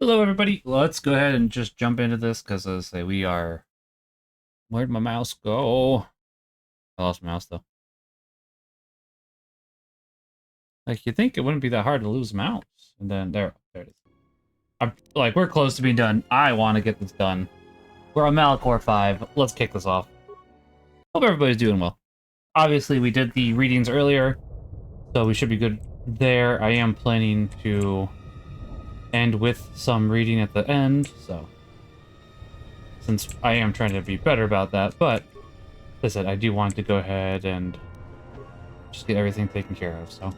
Hello, everybody. Let's go ahead and just jump into this because, as I say, we are. Where'd my mouse go? I lost my mouse though. Like you think it wouldn't be that hard to lose a mouse, and then there it is. We're close to being done. I want to get this done. We're on Malachor 5. Let's kick this off. Hope everybody's doing well. Obviously, we did the readings earlier, so we should be good there. I am planning to end with some reading at the end, so. Since I am trying to be better about that, but as I said, I do want to go ahead and just get everything taken care of, so.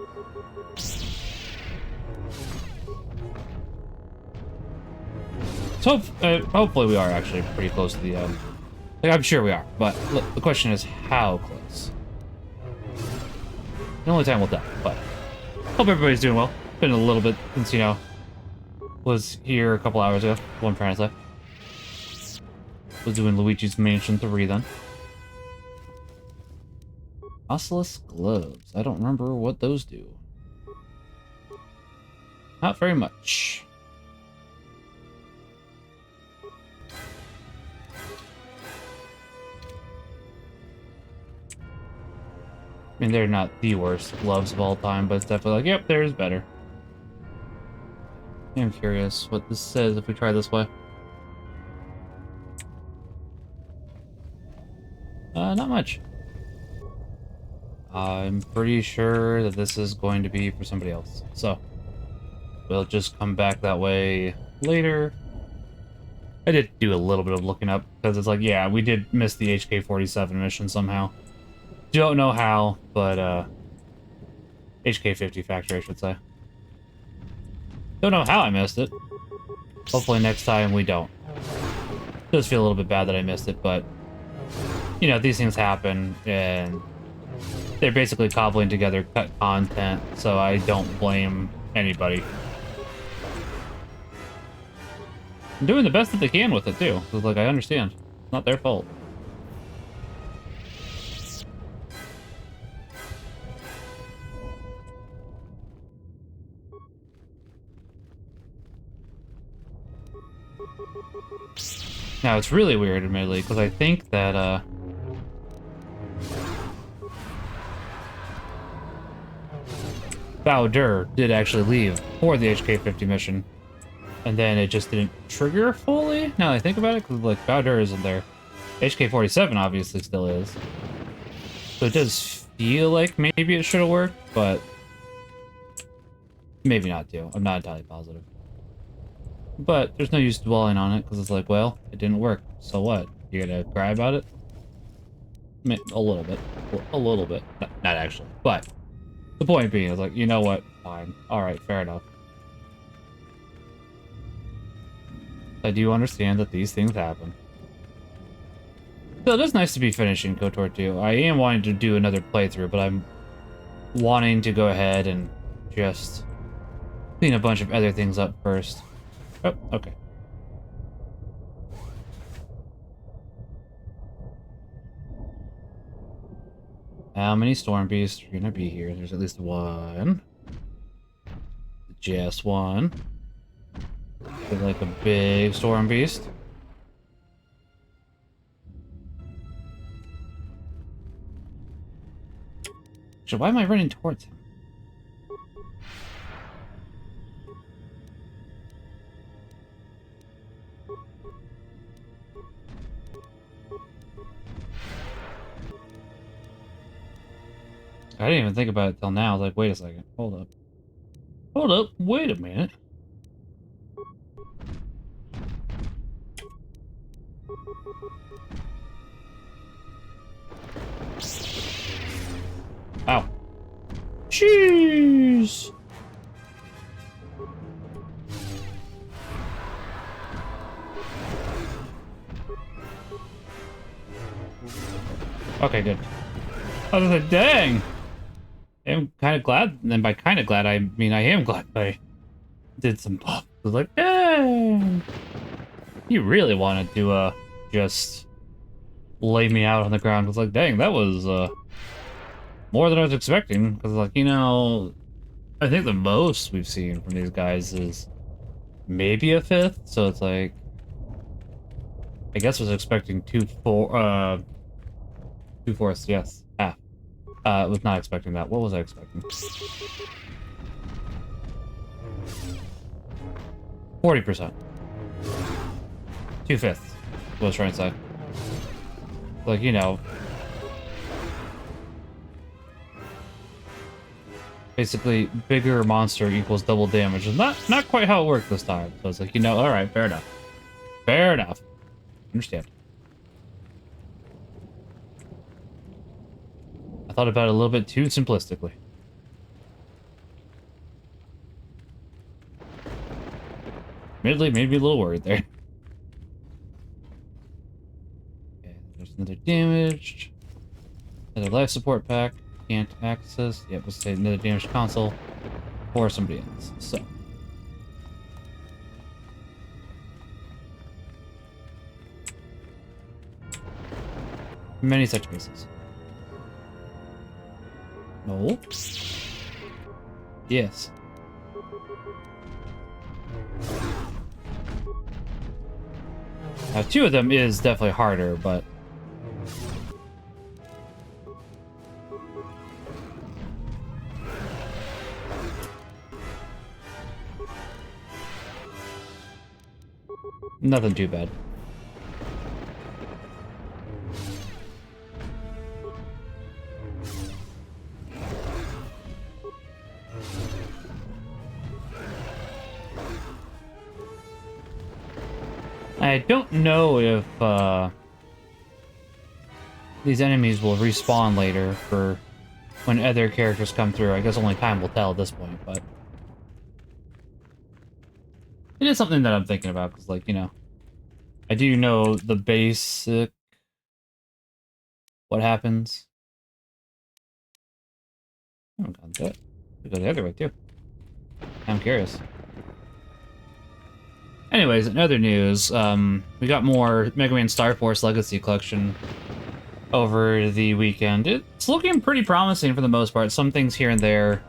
So, hopefully we are actually pretty close to the end. Like, I'm sure we are, but look, the question is how close? The only time will tell, but hope everybody's doing well. Been a little bit since, was here a couple hours ago, what I'm trying to say. Was doing Luigi's Mansion 3 then. Osseous gloves. I don't remember what those do. Not very much. I mean, they're not the worst gloves of all time, but it's definitely like, yep, there's better. I'm curious what this says if we try this way. Not much. I'm pretty sure that this is going to be for somebody else. So, we'll just come back that way later. I did do a little bit of looking up, because it's like, yeah, we did miss the HK-47 mission somehow. Don't know how, but, HK-50 factory, I should say. Don't know how I missed it. Hopefully next time we don't. Does feel a little bit bad that I missed it, but, these things happen, and they're basically cobbling together cut content, so I don't blame anybody. I'm doing the best that they can with it, too. Because, like, I understand. It's not their fault. Now, it's really weird, admittedly, because I think that, Bowder did actually leave for the HK-50 mission. And then it just didn't trigger fully, now that I think about it, because, like, Bowder isn't there. HK-47 obviously still is. So it does feel like maybe it should have worked, but maybe not too. I'm not entirely positive. But there's no use dwelling on it, because it's like, well, it didn't work. So what? You gonna cry about it? A little bit. A little bit. Not actually. But the point being is like, you know what? Fine. Alright, fair enough. I do understand that these things happen. So it is nice to be finishing KOTOR 2. I am wanting to do another playthrough, but I'm wanting to go ahead and just clean a bunch of other things up first. Oh, okay. How many storm beasts are gonna be here? There's at least one. Just one. Is like a big storm beast. So why am I running towards him? I didn't even think about it till now. I was like, wait a second. Hold up. Hold up. Wait a minute. Ow. Jeez. Okay, good. I was like, dang. I'm kind of glad, and by kind of glad, I mean I am glad I did some buff. I was like, dang. You really wanted to, just lay me out on the ground. I was like, dang, that was, more than I was expecting. Because, like, I think the most we've seen from these guys is maybe a fifth, so it's like I guess I was expecting 2/4, yes, half. Was not expecting that. What was I expecting? 40%. 2/5. What I was trying to say. Like, you know, basically bigger monster equals double damage. Is not quite how it worked this time. So it's like, you know, all right, fair enough. Fair enough. Understand. I thought about it a little bit too simplistically. Admittedly, made me a little worried there. Okay, there's another damaged. Another life support pack. Can't access. Yep, we'll say another damaged console. Or somebody else. So. Many such cases. No. Yes. Now, two of them is definitely harder, but... nothing too bad. I don't know if these enemies will respawn later for when other characters come through. I guess only time will tell at this point, but it is something that I'm thinking about because, like, you know, I do know the basic what happens. Oh, God, that could go the other way too. I'm curious. Anyways, in other news, we got more Mega Man Star Force Legacy Collection over the weekend. It's looking pretty promising for the most part. Some things here and there.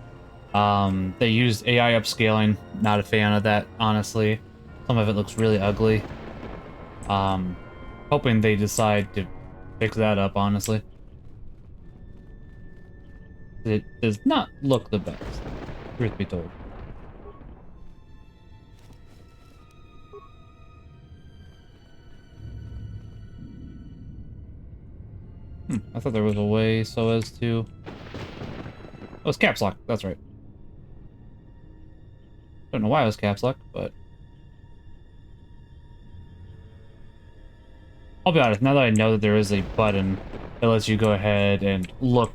They used AI upscaling. Not a fan of that, honestly. Some of it looks really ugly. Hoping they decide to fix that up, honestly. It does not look the best, truth be told. I thought there was a way so as to... oh, it's caps lock. That's right. Don't know why it was caps lock, but... I'll be honest, now that I know that there is a button that lets you go ahead and look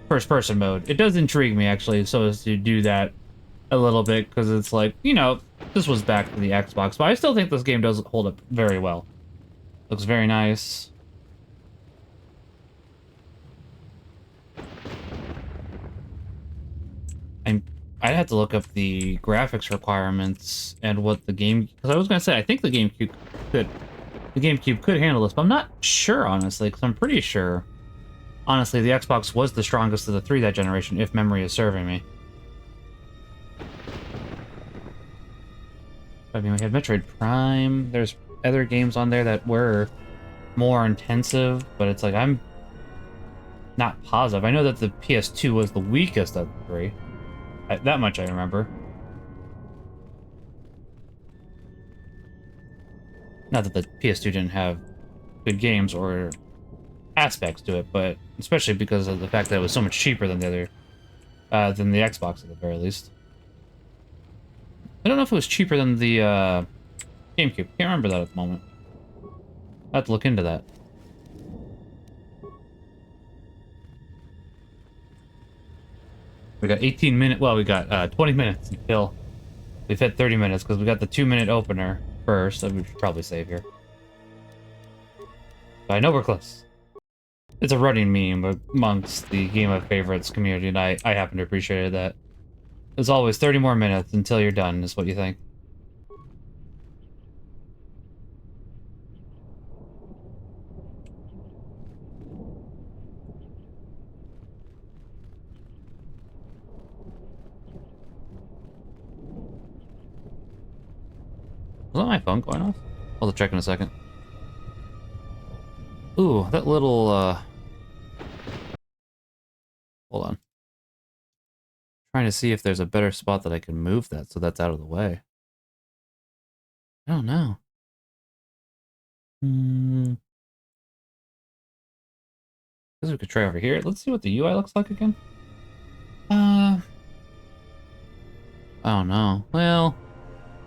first-person mode, it does intrigue me, actually, so as to do that a little bit, because it's like, you know, this was back to the Xbox, but I still think this game does hold up very well. Looks very nice. I'd have to look up the graphics requirements and what the game... because I was going to say, I think the GameCube could handle this, but I'm not sure, honestly, because I'm pretty sure, honestly, the Xbox was the strongest of the three that generation, if memory is serving me. I mean, we had Metroid Prime. There's other games on there that were more intensive, but it's like, I'm not positive. I know that the PS2 was the weakest of the three. That much I remember. Not that the PS2 didn't have good games or aspects to it, but especially because of the fact that it was so much cheaper than the other, than the Xbox at the very least. I don't know if it was cheaper than the GameCube. Can't remember that at the moment. I have to look into that. We got 18 minutes. Well, we got 20 minutes until we've hit 30 minutes because we got the 2-minute opener first. So we should probably save here. But I know we're close. It's a running meme amongst the Game of Favorites community, and I happen to appreciate that. As always, 30 more minutes until you're done is what you think. that my phone going off? I'll check in a second. Ooh, that little, hold on. Trying to see if there's a better spot that I can move that so that's out of the way. I don't know. Guess we could try over here. Let's see what the UI looks like again. I don't know. Well,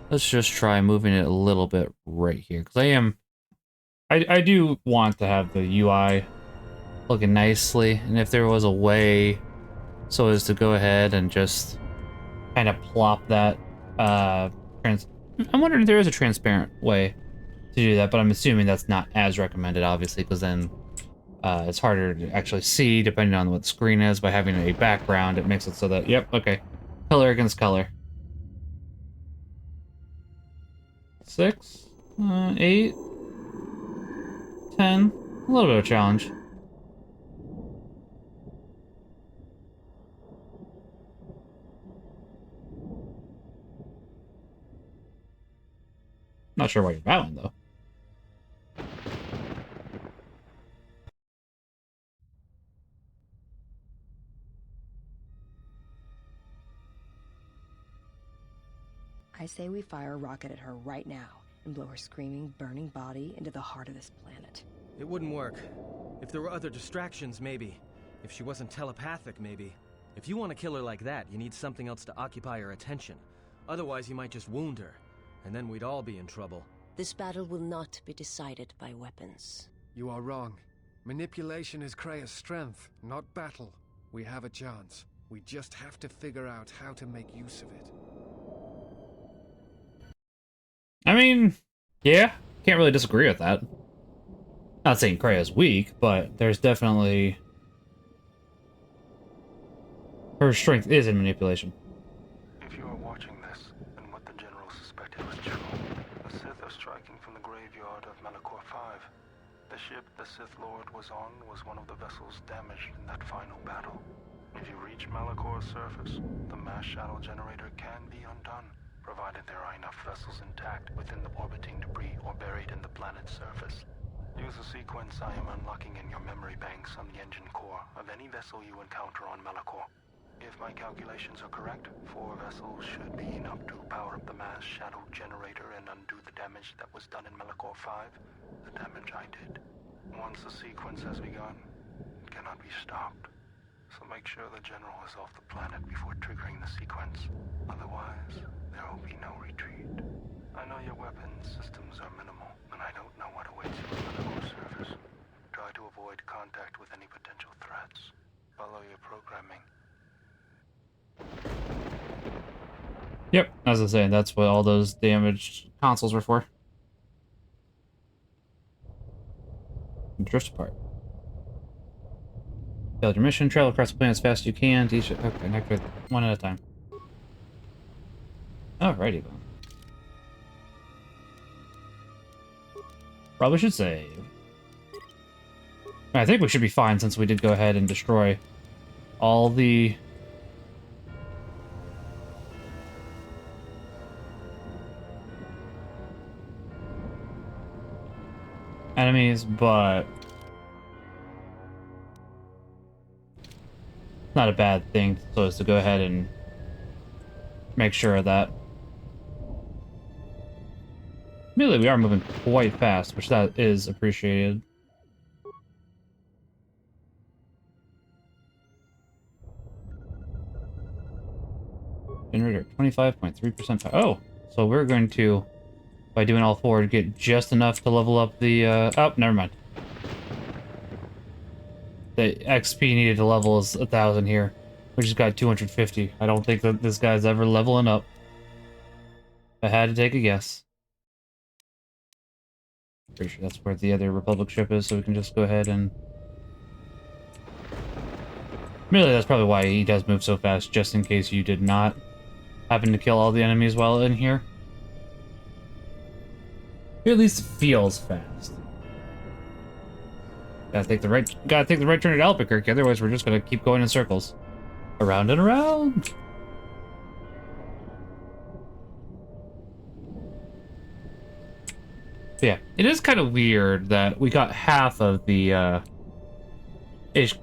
let's just try moving it a little bit right here. Because I do want to have the UI looking nicely. And if there was a way so as to go ahead and just kind of plop that, I'm wondering if there is a transparent way to do that, but I'm assuming that's not as recommended, obviously, because then it's harder to actually see depending on what the screen is. By having a background, it makes it so that, yep, okay, color against color. 6, 8, 10, a little bit of a challenge. Not sure why you're bowing, though. I say we fire a rocket at her right now and blow her screaming, burning body into the heart of this planet. It wouldn't work. If there were other distractions, maybe. If she wasn't telepathic, maybe. If you want to kill her like that, you need something else to occupy her attention. Otherwise, you might just wound her, and then we'd all be in trouble. This battle will not be decided by weapons. You are wrong. Manipulation is Krea's strength, not battle. We have a chance. We just have to figure out how to make use of it. I mean, yeah, can't really disagree with that. Not saying Krea's weak, but there's definitely... her strength is in manipulation. If you are watching this, and what the General suspected was true, the Sith are striking from the graveyard of Malachor 5. The ship the Sith Lord was on was one of the vessels damaged in that final battle. If you reach Malachor's surface, the mass shadow generator can be undone, provided there are enough vessels intact within the orbiting debris or buried in the planet's surface. Use the sequence I am unlocking in your memory banks on the engine core of any vessel you encounter on Malachor. If my calculations are correct, 4 vessels should be enough to power up the mass shadow generator and undo the damage that was done in Malachor 5, the damage I did. Once the sequence has begun, it cannot be stopped. So make sure the General is off the planet before triggering the sequence. Otherwise, there will be no retreat. I know your weapons systems are minimal, and I don't know what awaits you on the Malachor surface. Try to avoid contact with any potential threats. Follow your programming. Yep, as I was saying, that's what all those damaged consoles were for. Drift apart. Failed your mission. Travel across the planet as fast as you can. Okay, next one at a time. Alrighty then. Probably should save. I think we should be fine since we did go ahead and destroy all the enemies, but not a bad thing so as to go ahead and make sure of that. Really, we are moving quite fast, which that is appreciated. Generator 25.3% power. Oh, so we're going to, by doing all 4, get just enough to level up the, oh, never mind. The XP needed to level is 1,000 here. We just got 250. I don't think that this guy's ever leveling up. I had to take a guess. Pretty sure that's where the other Republic ship is, so we can just go ahead and... Really, that's probably why he does move so fast, just in case you did not happen to kill all the enemies while in here. It at least feels fast. Gotta take the right turn at Albuquerque, otherwise we're just gonna keep going in circles. Around and around! Yeah, it is kind of weird that we got half of the, ish.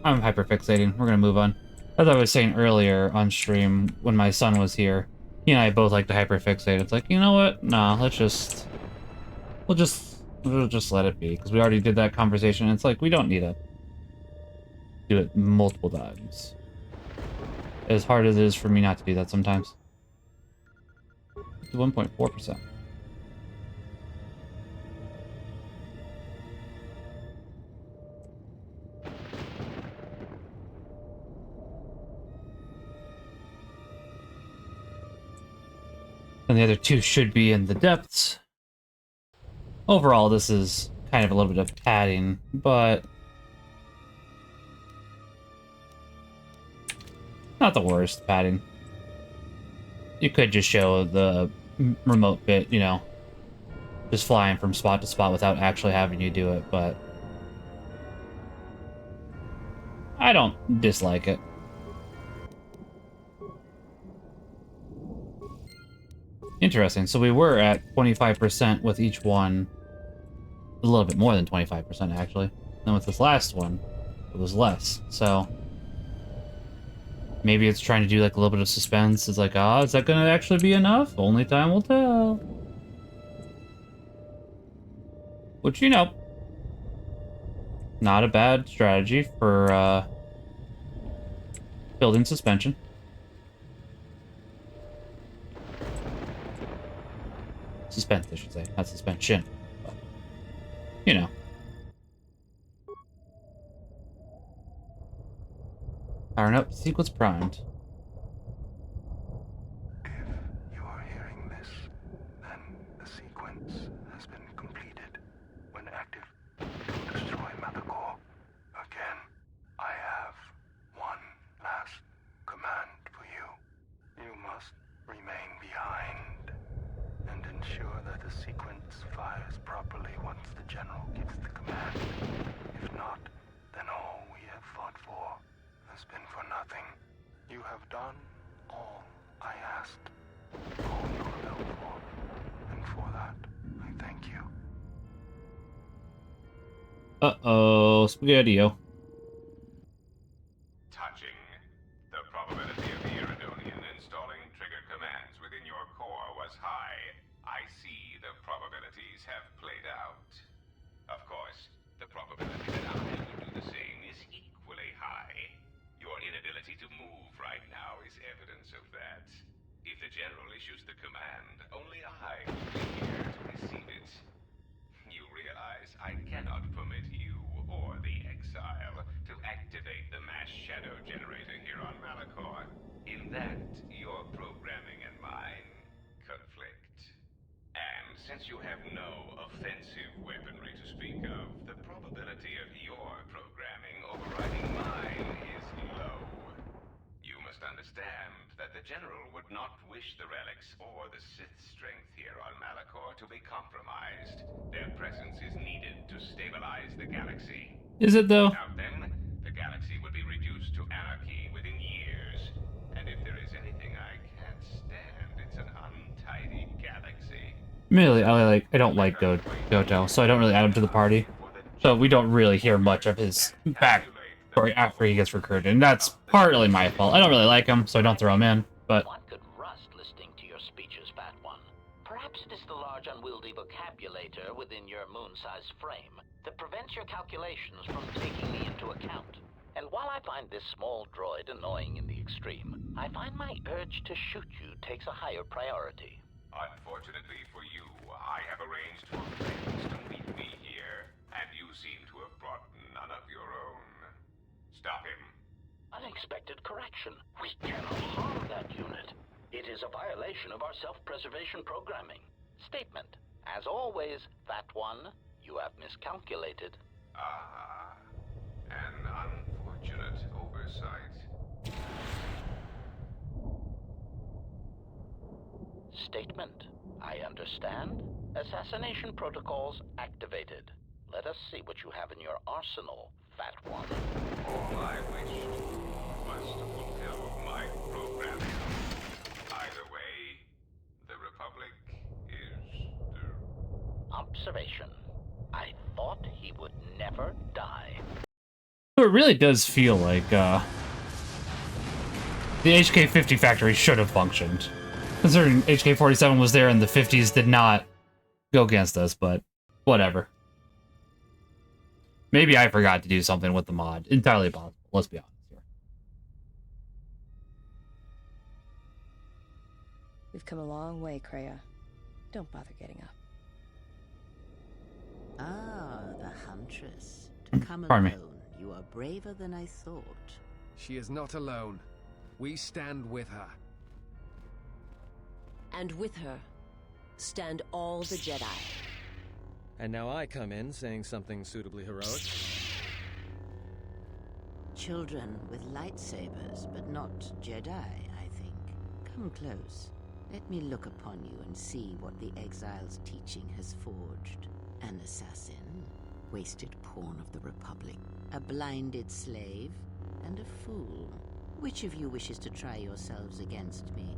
I'm hyperfixating. We're gonna move on. As I was saying earlier on stream when my son was here, he and I both like to hyperfixate. It's like, you know what? Nah, we'll just let it be, because we already did that conversation. It's like, we don't need to do it multiple times. As hard as it is for me not to do that sometimes. 1.4%. And the other two should be in the depths. Overall, this is kind of a little bit of padding, but not the worst padding. You could just show the remote bit, you know, just flying from spot to spot without actually having you do it, but I don't dislike it. Interesting. So we were at 25% with each one. A little bit more than 25%, actually. And with this last one, it was less. So maybe it's trying to do like a little bit of suspense. It's like, is that going to actually be enough? Only time will tell. Which, you know, not a bad strategy for building suspension. Suspense, I should say, not suspension. But, you know. Powering up, sequence primed. If you are hearing this, then the sequence has been completed. When active, it will destroy Malachor. Again, I have one last command for you. You must remain behind and ensure that the sequence fires properly once the general gives the command. If not, then all we have fought for has been for nothing. You have done all I asked, all you rebelled for, and for that, I thank you. Uh-oh, Spaghetti-O. Touching. The probability of the Iridonian installing trigger commands within your core was high. I see the probabilities have played out. Of course, the probability that I would do the same is equally high. Your inability to move right now is evidence of that. If the General issues the command, only I will be here to receive it. You realize I cannot permit you or the Exile to activate the mass shadow generator here on Malachor. In that, your programming and mine conflict. And since you have no offensive weaponry to speak of, the probability of your programming overriding mine is low. You must understand that the General would not wish the relics or the Sith strength here on Malachor to be compromised. Their presence is needed to stabilize the galaxy. Is it, though? Without them, the galaxy would be reduced to anarchy within years. And if there is anything I can't stand, it's an untidy galaxy. Merely, I don't like Goto, so I don't really add him to the party. So we don't really hear much of his backstory after he gets recruited, and that's partly my fault. I don't really like him, so I don't throw him in, but One could rust listening to your speeches, Fat One. Perhaps it is the large unwieldy vocabulator within your moon-sized frame that prevents your calculations from taking me into account. And while I find this small droid annoying in the extreme, I find my urge to shoot you takes a higher priority. Unfortunately for you, I have arranged for friends to meet me here, and you seem to have brought none of your own. Stop him. Unexpected correction. We cannot harm that unit. It is a violation of our self-preservation programming. Statement. As always, Fat One, you have miscalculated. Ah, an unfortunate oversight. Statement. I understand. Assassination protocols activated. Let us see what you have in your arsenal, Fat One. All I wished was to fulfill my programming. Either way, the Republic is... A Although it really does feel like the HK-50 factory should have functioned. Considering HK-47 was there in the 50s, did not go against us, but whatever. Maybe I forgot to do something with the mod. Entirely possible. Let's be honest here. We've come a long way, Kreia. Don't bother getting up. Ah, the Huntress. To come Pardon me. alone. You are braver than I thought. She is not alone. We stand with her. And with her, stand all the Jedi. And now I come in saying something suitably heroic. Children with lightsabers, but not Jedi, I think. Come close. Let me look upon you and see what the Exile's teaching has forged. An assassin, wasted pawn of the Republic, a blinded slave, and a fool. Which of you wishes to try yourselves against me?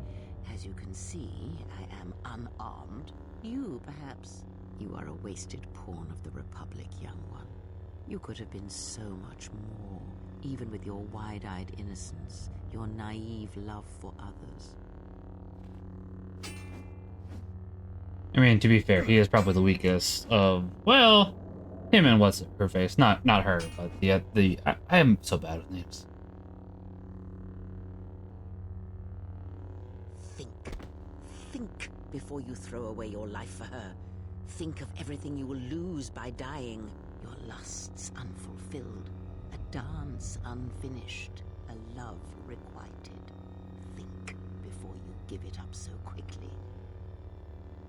As you can see, I am unarmed. You, perhaps. You are a wasted pawn of the Republic, young one. You could have been so much more, even with your wide-eyed innocence, your naive love for others. I mean, to be fair, he is probably the weakest of, well, him and what's her face. Not her, but I am so bad with names. Think before you throw away your life for her. Think of everything you will lose by dying. Your lusts unfulfilled, a dance unfinished, a love requited. Think before you give it up so quickly.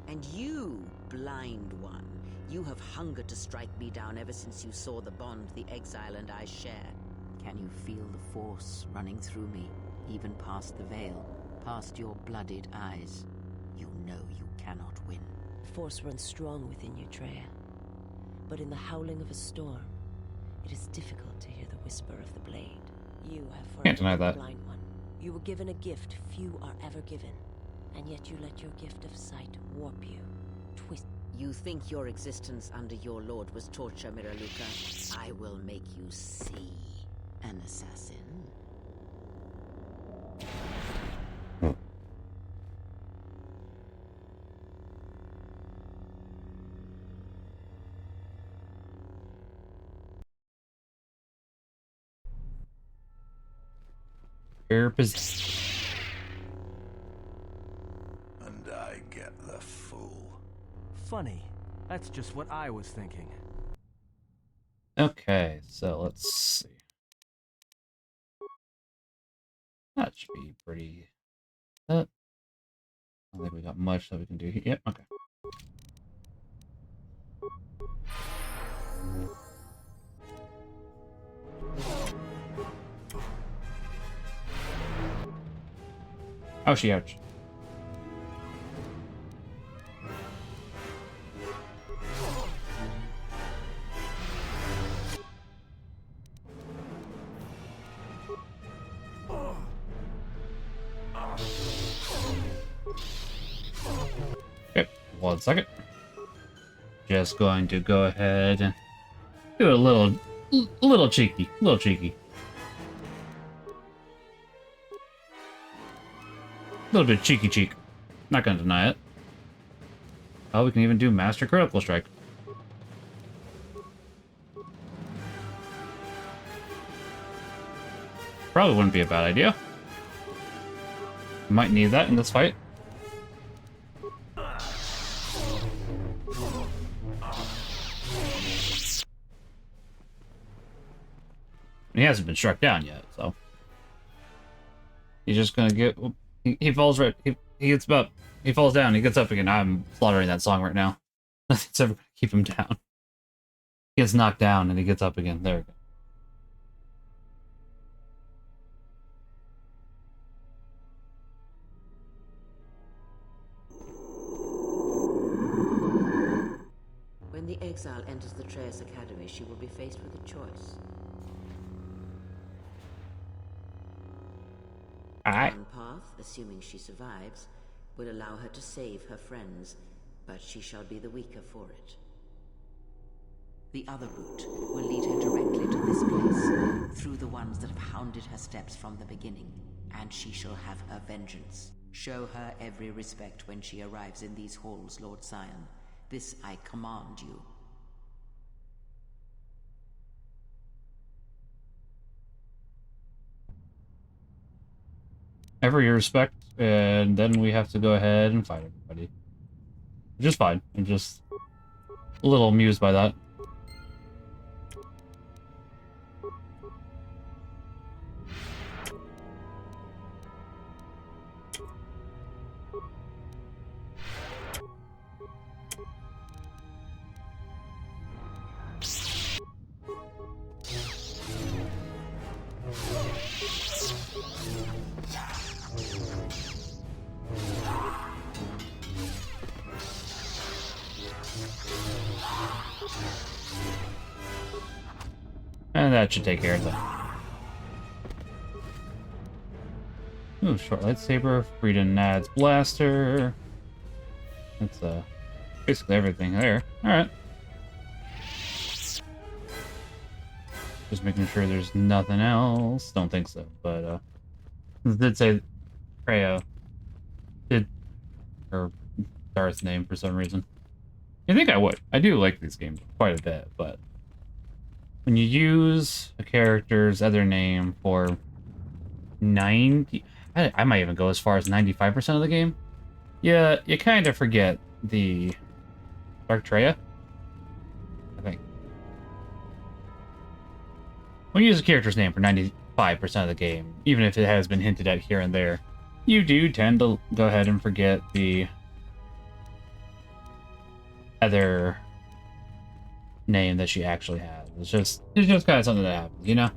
And you, blind one, you have hungered to strike me down ever since you saw the bond the Exile and I share. Can you feel the Force running through me, even past the veil, past your blooded eyes? You know you cannot win. The Force runs strong within you, Treya. But in the howling of a storm, it is difficult to hear the whisper of the blade. You have Can't deny forever that. been blind one. You were given a gift few are ever given, and yet you let your gift of sight warp you, twist. You think your existence under your lord was torture, Miraluka? I will make you see. An assassin. Fair position. And I get the fool. Funny. That's just what I was thinking. Okay, so let's see. That should be pretty. I don't think we got much that we can do here. Yep, okay. Ouchie, ouch. Okay, 1 second. Just going to go ahead and do a little cheeky, little bit cheeky cheek. Not gonna deny it. Oh, we can even do Master Critical Strike. Probably wouldn't be a bad idea. Might need that in this fight. He hasn't been struck down yet, so he's just gonna get. He falls right. He falls down. He gets up again. I'm slaughtering that song right now. Nothing's ever gonna keep him down. He gets knocked down and he gets up again. There we go. When the Exile enters the Treyas Academy, she will be faced with a choice. One path, assuming she survives, will allow her to save her friends, but she shall be the weaker for it. The other route will lead her directly to the this place, through the ones that have hounded her steps from the beginning, and she shall have her vengeance. Show her every respect when she arrives in these halls, Lord Scion. This I command you. Every respect, and then we have to go ahead and fight everybody. Which is fine. I'm just a little amused by that. And that should take care of that. Ooh, short lightsaber, Frieden Nad's blaster. That's basically everything there. Alright. Just making sure there's nothing else. Don't think so, but it did say Freya did her Darth's name for some reason. I think I would. I do like these games quite a bit, but when you use a character's other name for 90, I might even go as far as 95% of the game, yeah, you kind of forget the Dark Treya, I think. When you use a character's name for 95% of the game, even if it has been hinted at here and there, you do tend to go ahead and forget the other name that she actually has. It's just kind of something that happens, you know?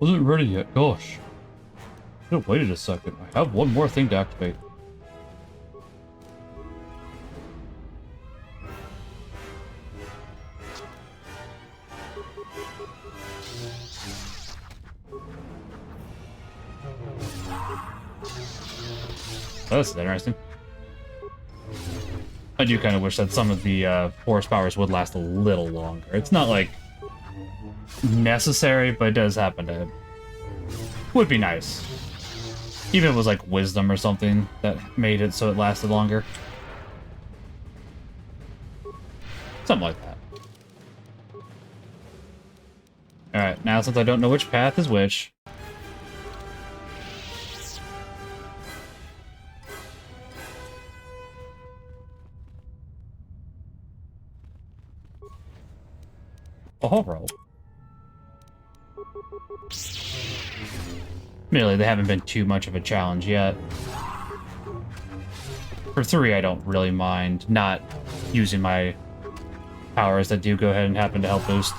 Wasn't ready yet. Gosh. I should have waited a second. I have one more thing to activate. That's interesting. I do kind of wish that some of the force powers would last a little longer. It's not like necessary, but it does happen to. Would be nice. Even if it was like wisdom or something that made it so it lasted longer. Something like that. Alright, now since I don't know which path is which. A whole roll. Admittedly, they haven't been too much of a challenge yet. For 3, I don't really mind not using my powers that do go ahead and happen to help boost.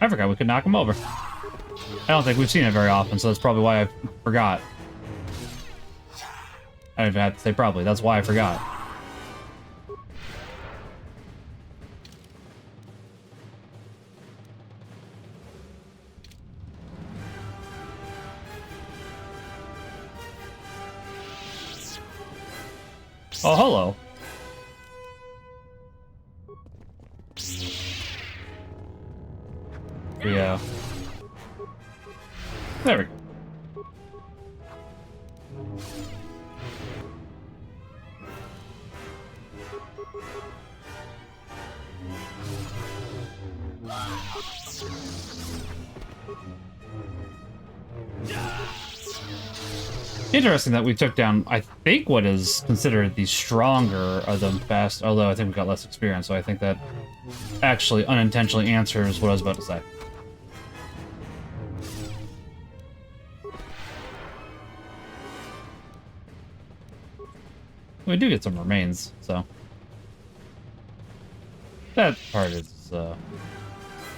I forgot we could knock him over. I don't think we've seen it very often, so that's probably why I forgot. I don't even have to say probably, that's why I forgot. Oh, hello. Yeah. There we go. Interesting that we took down, I think, what is considered the stronger of them fast, although I think we got less experience, so I think that actually unintentionally answers what I was about to say. we do get some remains, so that part is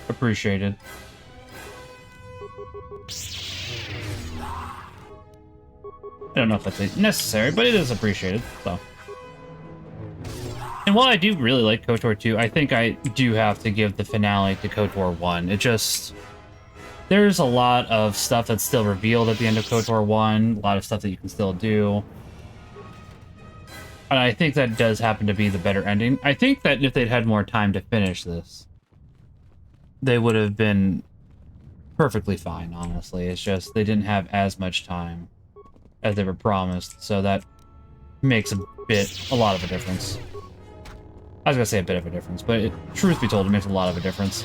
appreciated. I don't know if that's necessary, but it is appreciated, so. And while I do really like KOTOR 2, I think I do have to give the finale to KOTOR 1. It just... There's a lot of stuff that's still revealed at the end of KOTOR 1, a lot of stuff that you can still do. And I think that does happen to be the better ending. I think that if they'd had more time to finish this, they would have been perfectly fine, honestly. It's just they didn't have as much time as they were promised, so that makes a lot of a difference. I was gonna say a bit of a difference, but truth be told, it makes a lot of a difference.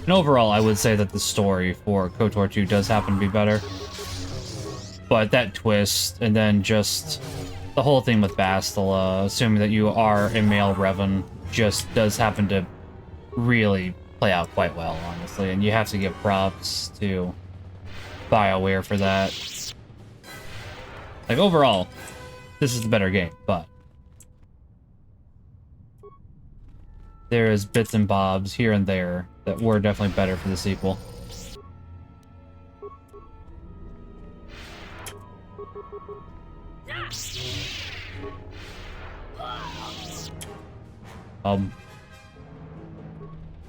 And overall, I would say that the story for KOTOR 2 does happen to be better. But that twist, and then just the whole thing with Bastila, assuming that you are a male Revan, just does happen to really play out quite well, honestly. And you have to give props to BioWare for that. Like, overall, this is the better game, but there is bits and bobs here and there that were definitely better for the sequel.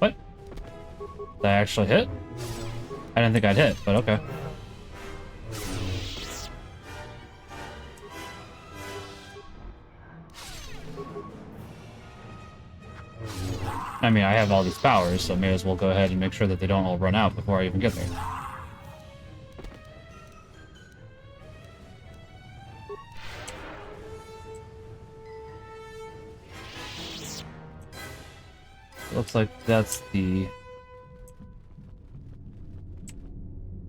What? Did I actually hit? I didn't think I'd hit, but okay. I mean, I have all these powers, so may as well go ahead and make sure that they don't all run out before I even get there. Looks like that's the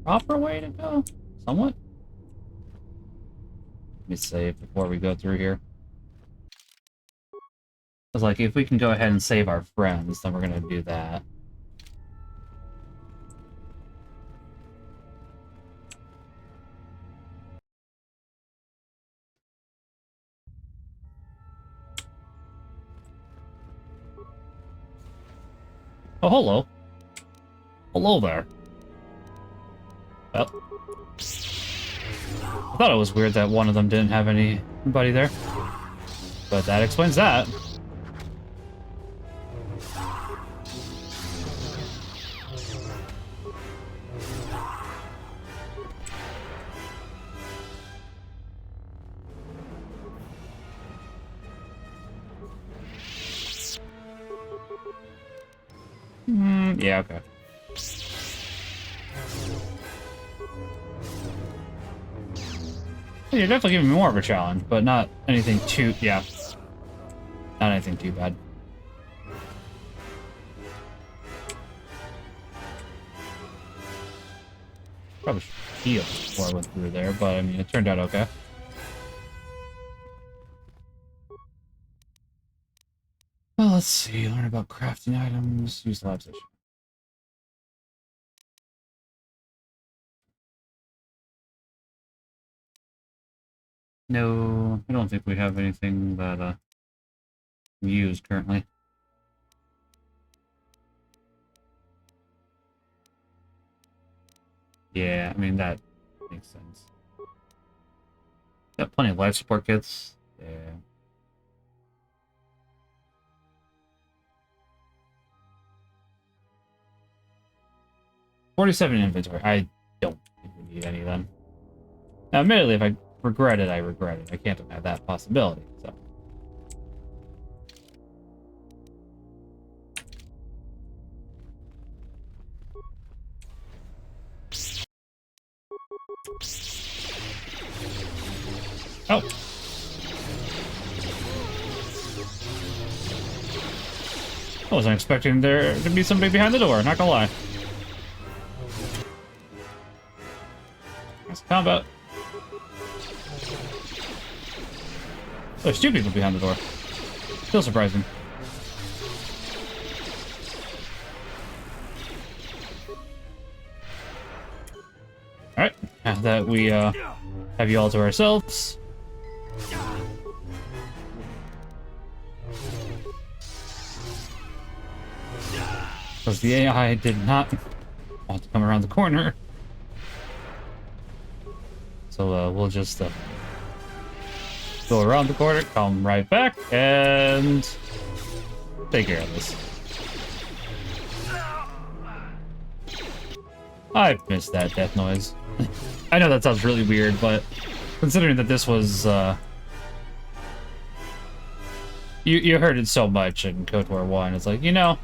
proper way to go, somewhat. Let me save before we go through here. It's like, if we can go ahead and save our friends, then we're gonna do that. Oh, hello. Hello there. Well, I thought it was weird that one of them didn't have anybody there. But that explains that. Yeah, okay. You're definitely giving me more of a challenge, but not anything too... Yeah. Not anything too bad. Probably should heal before I went through there, but I mean, it turned out okay. Well, let's see. Learn about crafting items. Use the lab station. No, I don't think we have anything that we use currently. Yeah, I mean, that makes sense. Got plenty of life support kits. Yeah. $47 inventory. I don't think we need any of them. Now, admittedly, if I regret it, I regret it. I can't deny that possibility, so. Oh. I wasn't expecting there to be somebody behind the door, not gonna lie. Nice combat. there's two people behind the door. Still surprising. Alright, now that we have you all to ourselves. Because the AI did not want to come around the corner. So we'll just go around the corner, come right back, and take care of this. I missed that death noise. I know that sounds really weird, but considering that this was, you heard it so much in KOTOR 1, it's like, you know,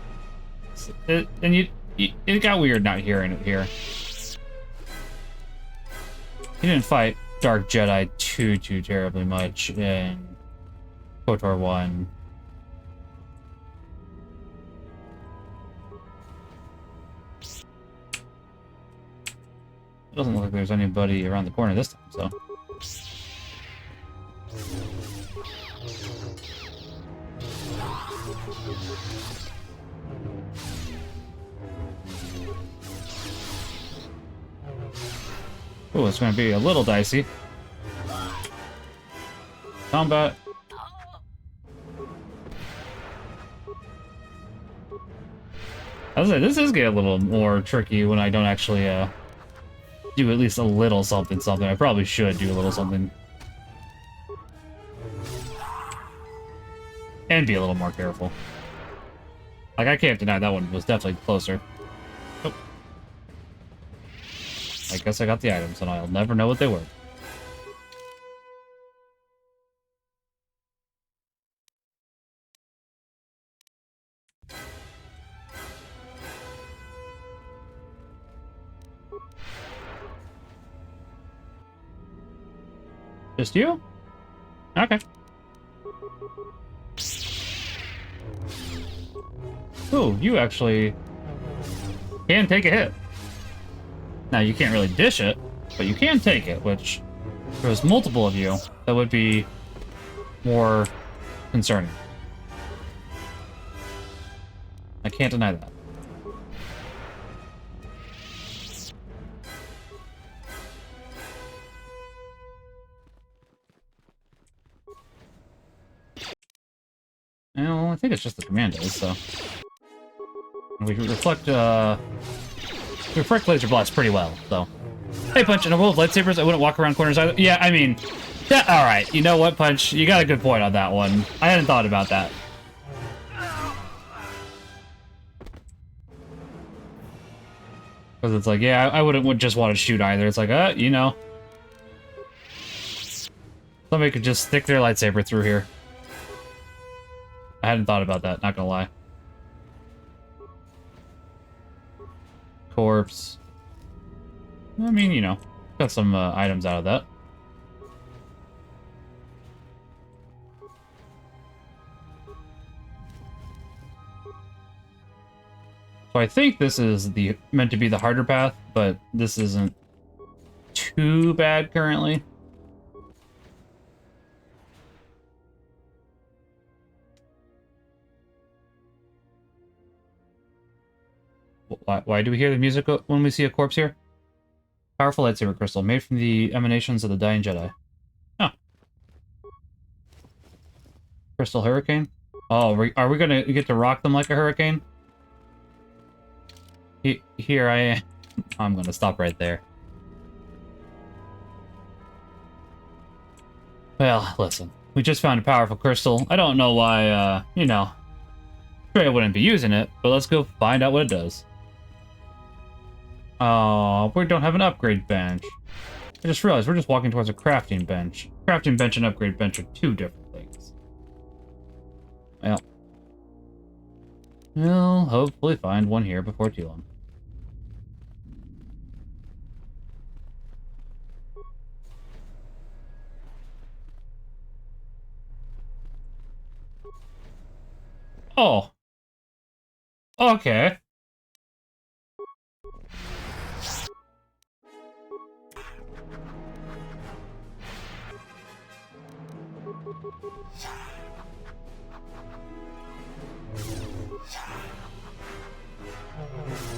it got weird not hearing it here. You didn't fight Dark Jedi too terribly much in KOTOR 1. It doesn't look like there's anybody around the corner this time, so. Oh, it's going to be a little dicey. Combat. I was like, this is getting a little more tricky when I don't actually do at least a little something. I probably should do a little something. And be a little more careful. Like, I can't deny that one was definitely closer. Oh. I guess I got the items, and I'll never know what they were. Just you? Okay. Ooh, you actually can take a hit. Now, you can't really dish it, but you can take it, which, if there was multiple of you, that would be more concerning. I can't deny that. Well, I think it's just the commandos, so. We reflect laser blasts pretty well, so. Hey, Punch, in a world of lightsabers, I wouldn't walk around corners either. Yeah, I mean, that, alright, you know what, Punch? You got a good point on that one. I hadn't thought about that. Because it's like, yeah, I wouldn't just want to shoot either. It's like, you know. Somebody could just stick their lightsaber through here. I hadn't thought about that, not gonna lie. Corpse. I mean, you know, got some items out of that. So I think this is meant to be the harder path, but this isn't too bad currently. Why do we hear the music when we see a corpse here? Powerful lightsaber crystal, made from the emanations of the dying Jedi. Oh. Crystal hurricane? Oh, are we gonna get to rock them like a hurricane? Here I am. I'm gonna stop right there. Well, listen. We just found a powerful crystal. I don't know why, you know, sure I wouldn't be using it, but let's go find out what it does. Oh, we don't have an upgrade bench. I just realized we're just walking towards a crafting bench. Crafting bench and upgrade bench are two different things. Well, we'll hopefully find one here before too long. Oh. Okay.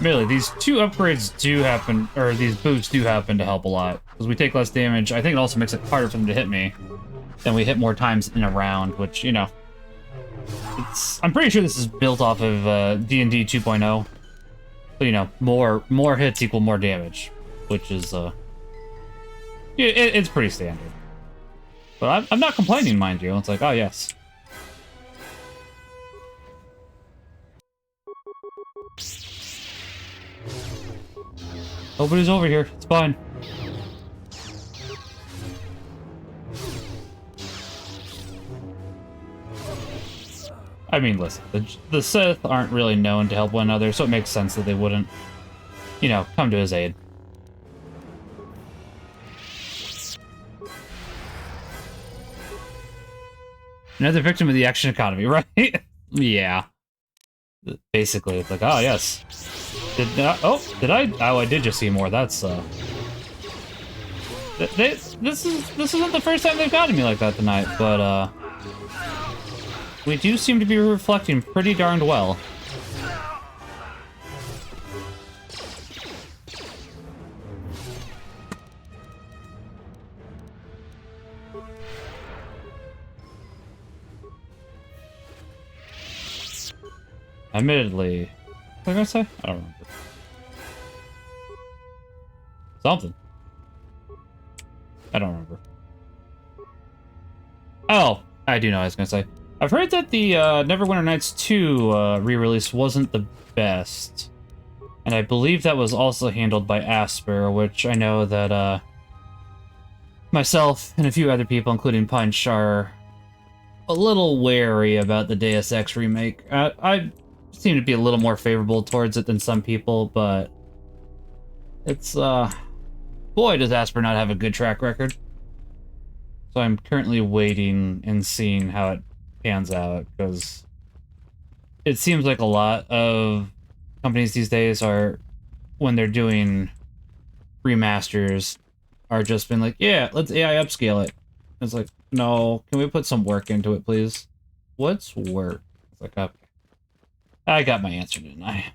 Really, these two upgrades do happen, or these boosts do happen to help a lot. Because we take less damage. I think it also makes it harder for them to hit me. Then we hit more times in a round, which, you know. I'm pretty sure this is built off of D&D 2.0. So, you know, more hits equal more damage. Which is, it's pretty standard. But I'm not complaining, mind you. It's like, oh, yes. Nobody's over here. It's fine. I mean, listen, the Sith aren't really known to help one another, so it makes sense that they wouldn't, you know, come to his aid. Another victim of the action economy, right? Yeah. Basically, it's like, oh, yes. Did I? Oh, I did just see more. That's, this isn't the first time they've gotten me like that tonight, but, we do seem to be reflecting pretty darned well. Admittedly, what did I say? I don't remember. Something. I don't remember. Oh, I do know what I was gonna say. I've heard that the Neverwinter Nights 2 re-release wasn't the best. And I believe that was also handled by Asper, which I know that myself and a few other people, including Punch, are a little wary about the Deus Ex remake. I seem to be a little more favorable towards it than some people, but it's, boy, does Asper not have a good track record. So I'm currently waiting and seeing how it pans out, because it seems like a lot of companies these days are, when they're doing remasters, are just been like, yeah, let's AI upscale it. It's like, no, can we put some work into it, please? What's work? It's like, okay. I got my answer, didn't I?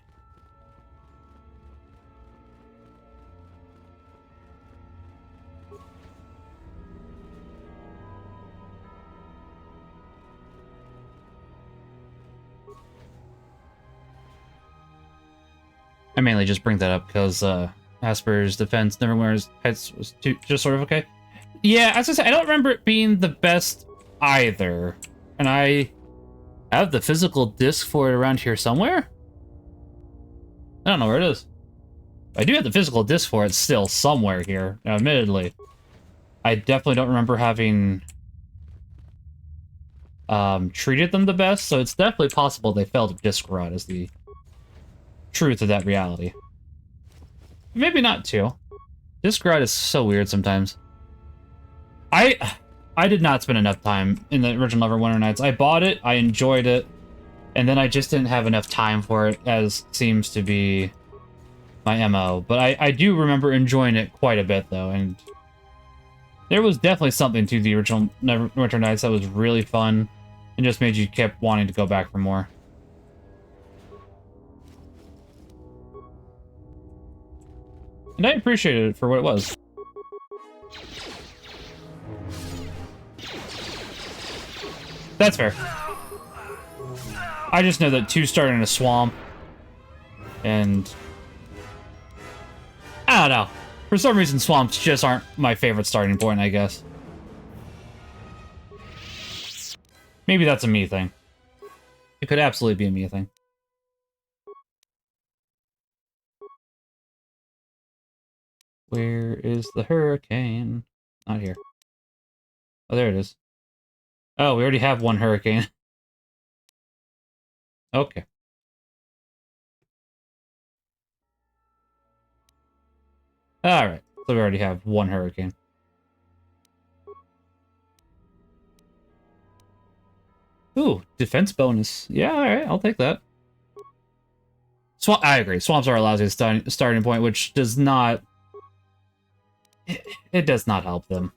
I mainly just bring that up because Asper's defense Neverwinter's Nights was just sort of okay. Yeah, as I said, I don't remember it being the best either. And I have the physical disc for it around here somewhere. I don't know where it is. I do have the physical disc for it still somewhere here. Now, admittedly, I definitely don't remember having treated them the best, so it's definitely possible they failed at disc rot is the truth of that reality. Maybe not too. Disc rot is so weird sometimes. I did not spend enough time in the original Neverwinter Nights. I bought it, I enjoyed it, and then I just didn't have enough time for it, as seems to be my MO. But I do remember enjoying it quite a bit, though, and there was definitely something to the original Neverwinter Nights that was really fun, and just made you keep wanting to go back for more. And I appreciated it for what it was. That's fair. I just know that 2 started in a swamp. And I don't know. For some reason, swamps just aren't my favorite starting point, I guess. Maybe that's a me thing. It could absolutely be a me thing. Where is the hurricane? Not here. Oh, there it is. Oh, we already have one hurricane. Okay. Alright, so we already have one hurricane. Ooh, defense bonus. Yeah, alright, I'll take that. I agree. Swamps are a lousy starting point, which does not... It does not help them.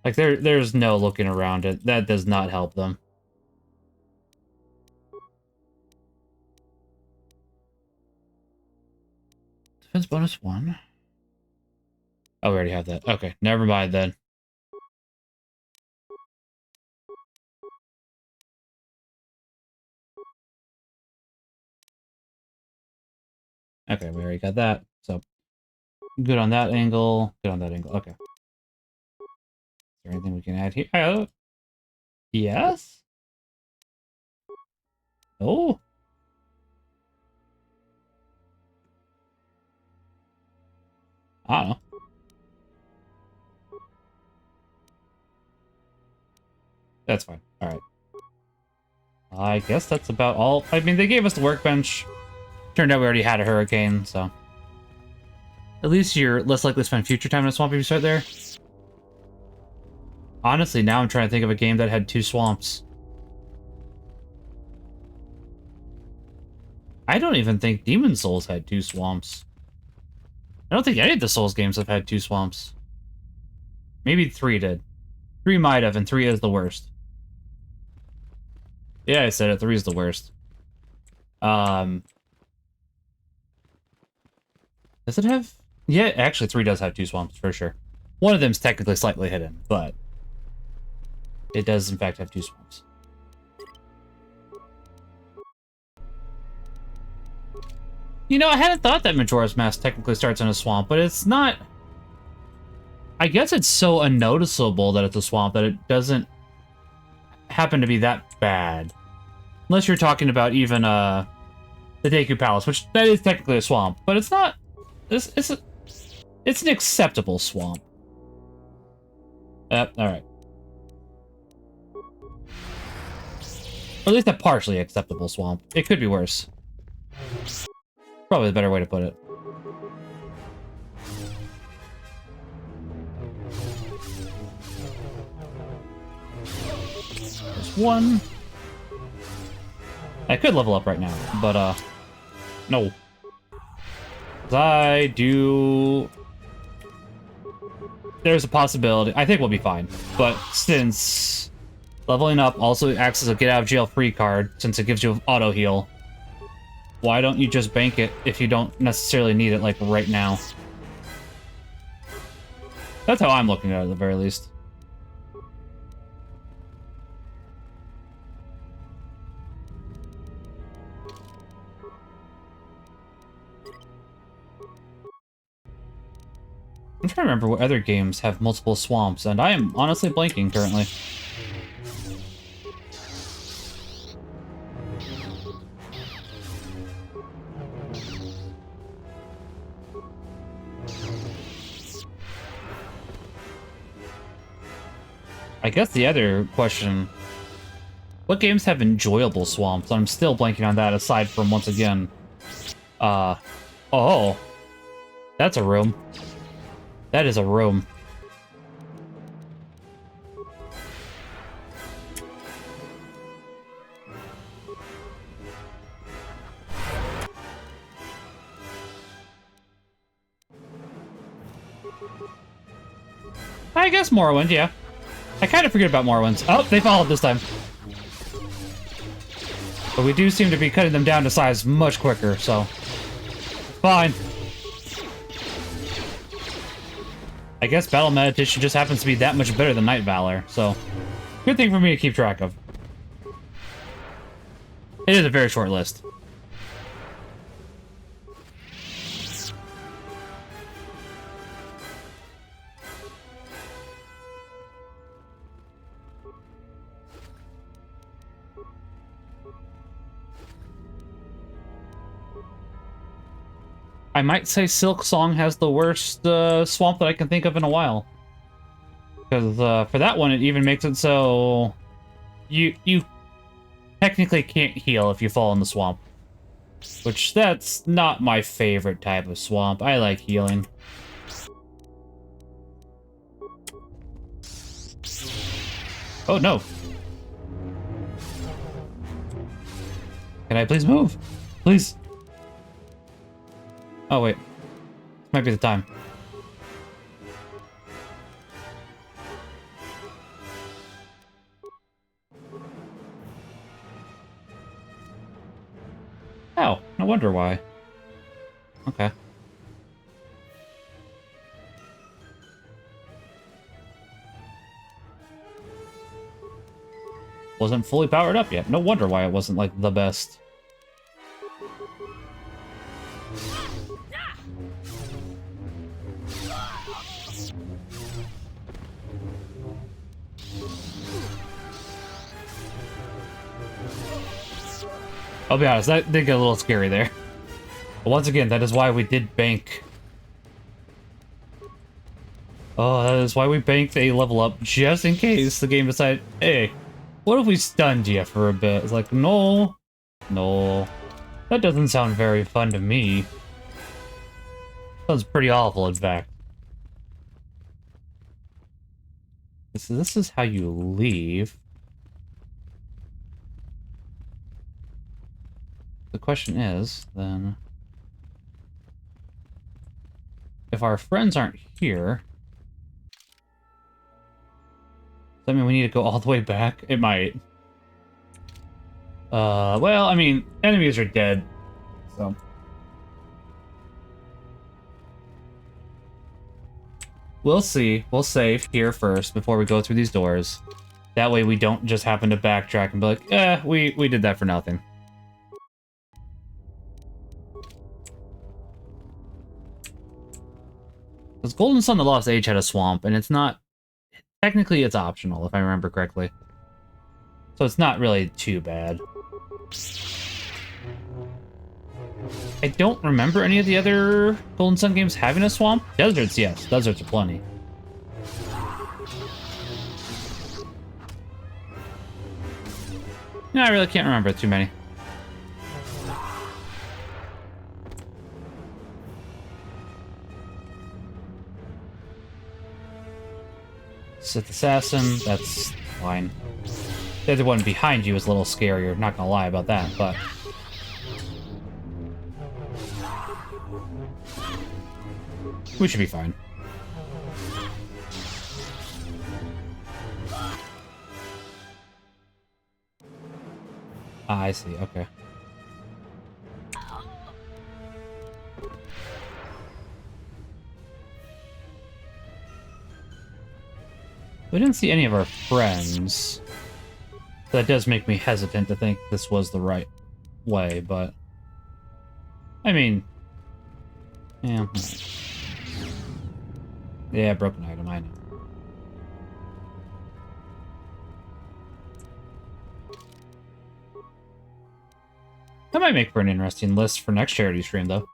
Like, there's no looking around it. That does not help them. Defense bonus 1. Oh, we already have that. Okay, never mind then. Okay, we already got that. So, good on that angle. Good on that angle. Okay. Is there anything we can add here? Yes? Oh. I don't know. That's fine. Alright. I guess that's about all. I mean, they gave us the workbench. Turned out we already had a hurricane, so. At least you're less likely to spend future time in a swamp if you start there. Honestly, now I'm trying to think of a game that had 2 swamps. I don't even think Demon Souls had 2 swamps. I don't think any of the Souls games have had 2 swamps. Maybe 3 did. 3 might have, and 3 is the worst. Yeah, I said it. 3 is the worst. Does it have... Yeah, actually 3 does have 2 swamps, for sure. One of them's technically slightly hidden, but... it does, in fact, have 2 swamps. You know, I hadn't thought that Majora's Mask technically starts in a swamp, but it's not... I guess it's so unnoticeable that it's a swamp that it doesn't happen to be that bad. Unless you're talking about even, the Deku Palace, which that is technically a swamp, but it's not... It's an acceptable swamp. Alright. Or at least a partially acceptable swamp. It could be worse. Probably the better way to put it. There's 1. I could level up right now, but, no. 'Cause I do... There's a possibility. I think we'll be fine. But since leveling up also acts as a get-out-of-jail-free card, since it gives you auto heal, why don't you just bank it if you don't necessarily need it, like, right now? That's how I'm looking at it, at the very least. I'm trying to remember what other games have multiple swamps, and I am honestly blanking currently. I guess the other question... what games have enjoyable swamps? I'm still blanking on that, aside from, once again... oh. That's a room. That is a room. I guess Morrowind, yeah. I kind of forget about Morrowind. Oh, they followed this time. But we do seem to be cutting them down to size much quicker, so... fine. I guess Battle Meditation just happens to be that much better than Night Valor, so... good thing for me to keep track of. It is a very short list. I might say Silk Song has the worst swamp that I can think of in a while. Because for that one, it even makes it so you technically can't heal if you fall in the swamp. Which, that's not my favorite type of swamp. I like healing. Oh, no. Can I please move? Please. Oh, wait. This might be the time. wonder why. Okay. Wasn't fully powered up yet. No wonder why it wasn't, like, the best. I'll be honest, that did get a little scary there. But once again, that is why we did bank. Oh, that is why we banked a level up, just in case the game decided, hey, what if we stunned you for a bit? It's like, no. No. That doesn't sound very fun to me. Sounds pretty awful, in fact. This is how you leave. The question is, then... if our friends aren't here... does that mean we need to go all the way back? It might. Well, I mean, enemies are dead, so... we'll see. We'll save here first before we go through these doors. That way we don't just happen to backtrack and be like, eh, we did that for nothing. Because Golden Sun: The Lost Age had a swamp, and it's not... technically, it's optional, if I remember correctly. So it's not really too bad. I don't remember any of the other Golden Sun games having a swamp. Deserts, yes. Deserts are plenty. No, I really can't remember too many. Sith Assassin, that's fine. The other one behind you is a little scarier, not gonna lie about that, but... we should be fine. Ah, I see, okay. We didn't see any of our friends. That does make me hesitant to think this was the right way, but... I mean... yeah. Yeah, broken item, I know. That might make for an interesting list for next charity stream, though.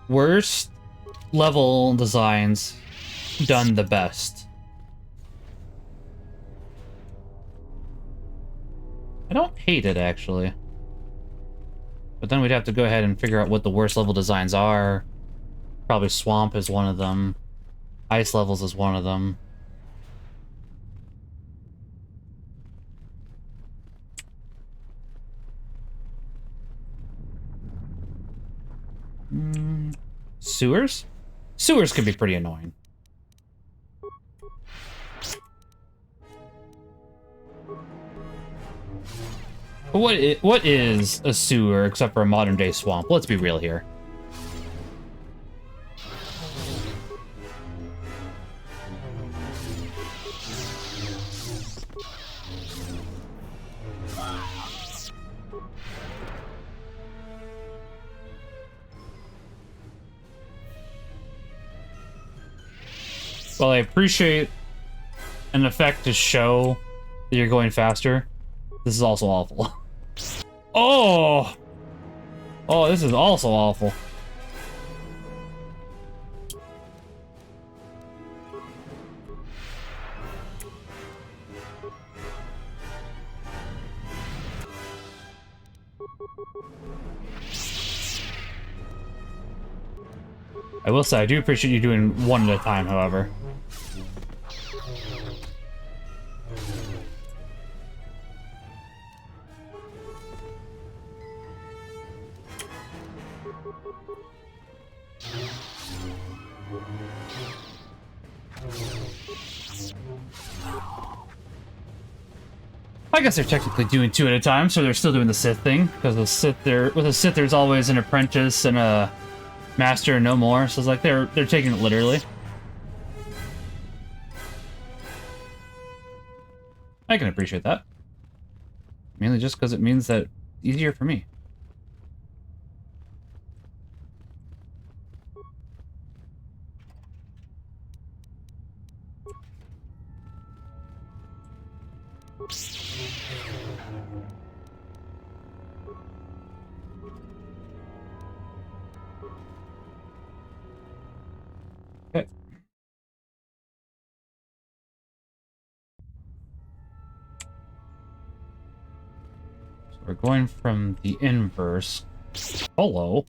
Worst level designs done the best. I don't hate it, actually. But then we'd have to go ahead and figure out what the worst level designs are. Probably Swamp is one of them. Ice Levels is one of them. Sewers? Sewers can be pretty annoying. But what is a sewer except for a modern-day swamp? Let's be real here. Well, I appreciate an effect to show that you're going faster. This is also awful. Oh! Oh, this is also awful. I will say, I do appreciate you doing one at a time, however. I guess they're technically doing 2 at a time, so they're still doing the Sith thing, because with a Sith there's always an apprentice and a master and no more, so it's like they're taking it literally. I can appreciate that. Mainly just because it means that it's easier for me. Okay. So we're going from the inverse. Hello.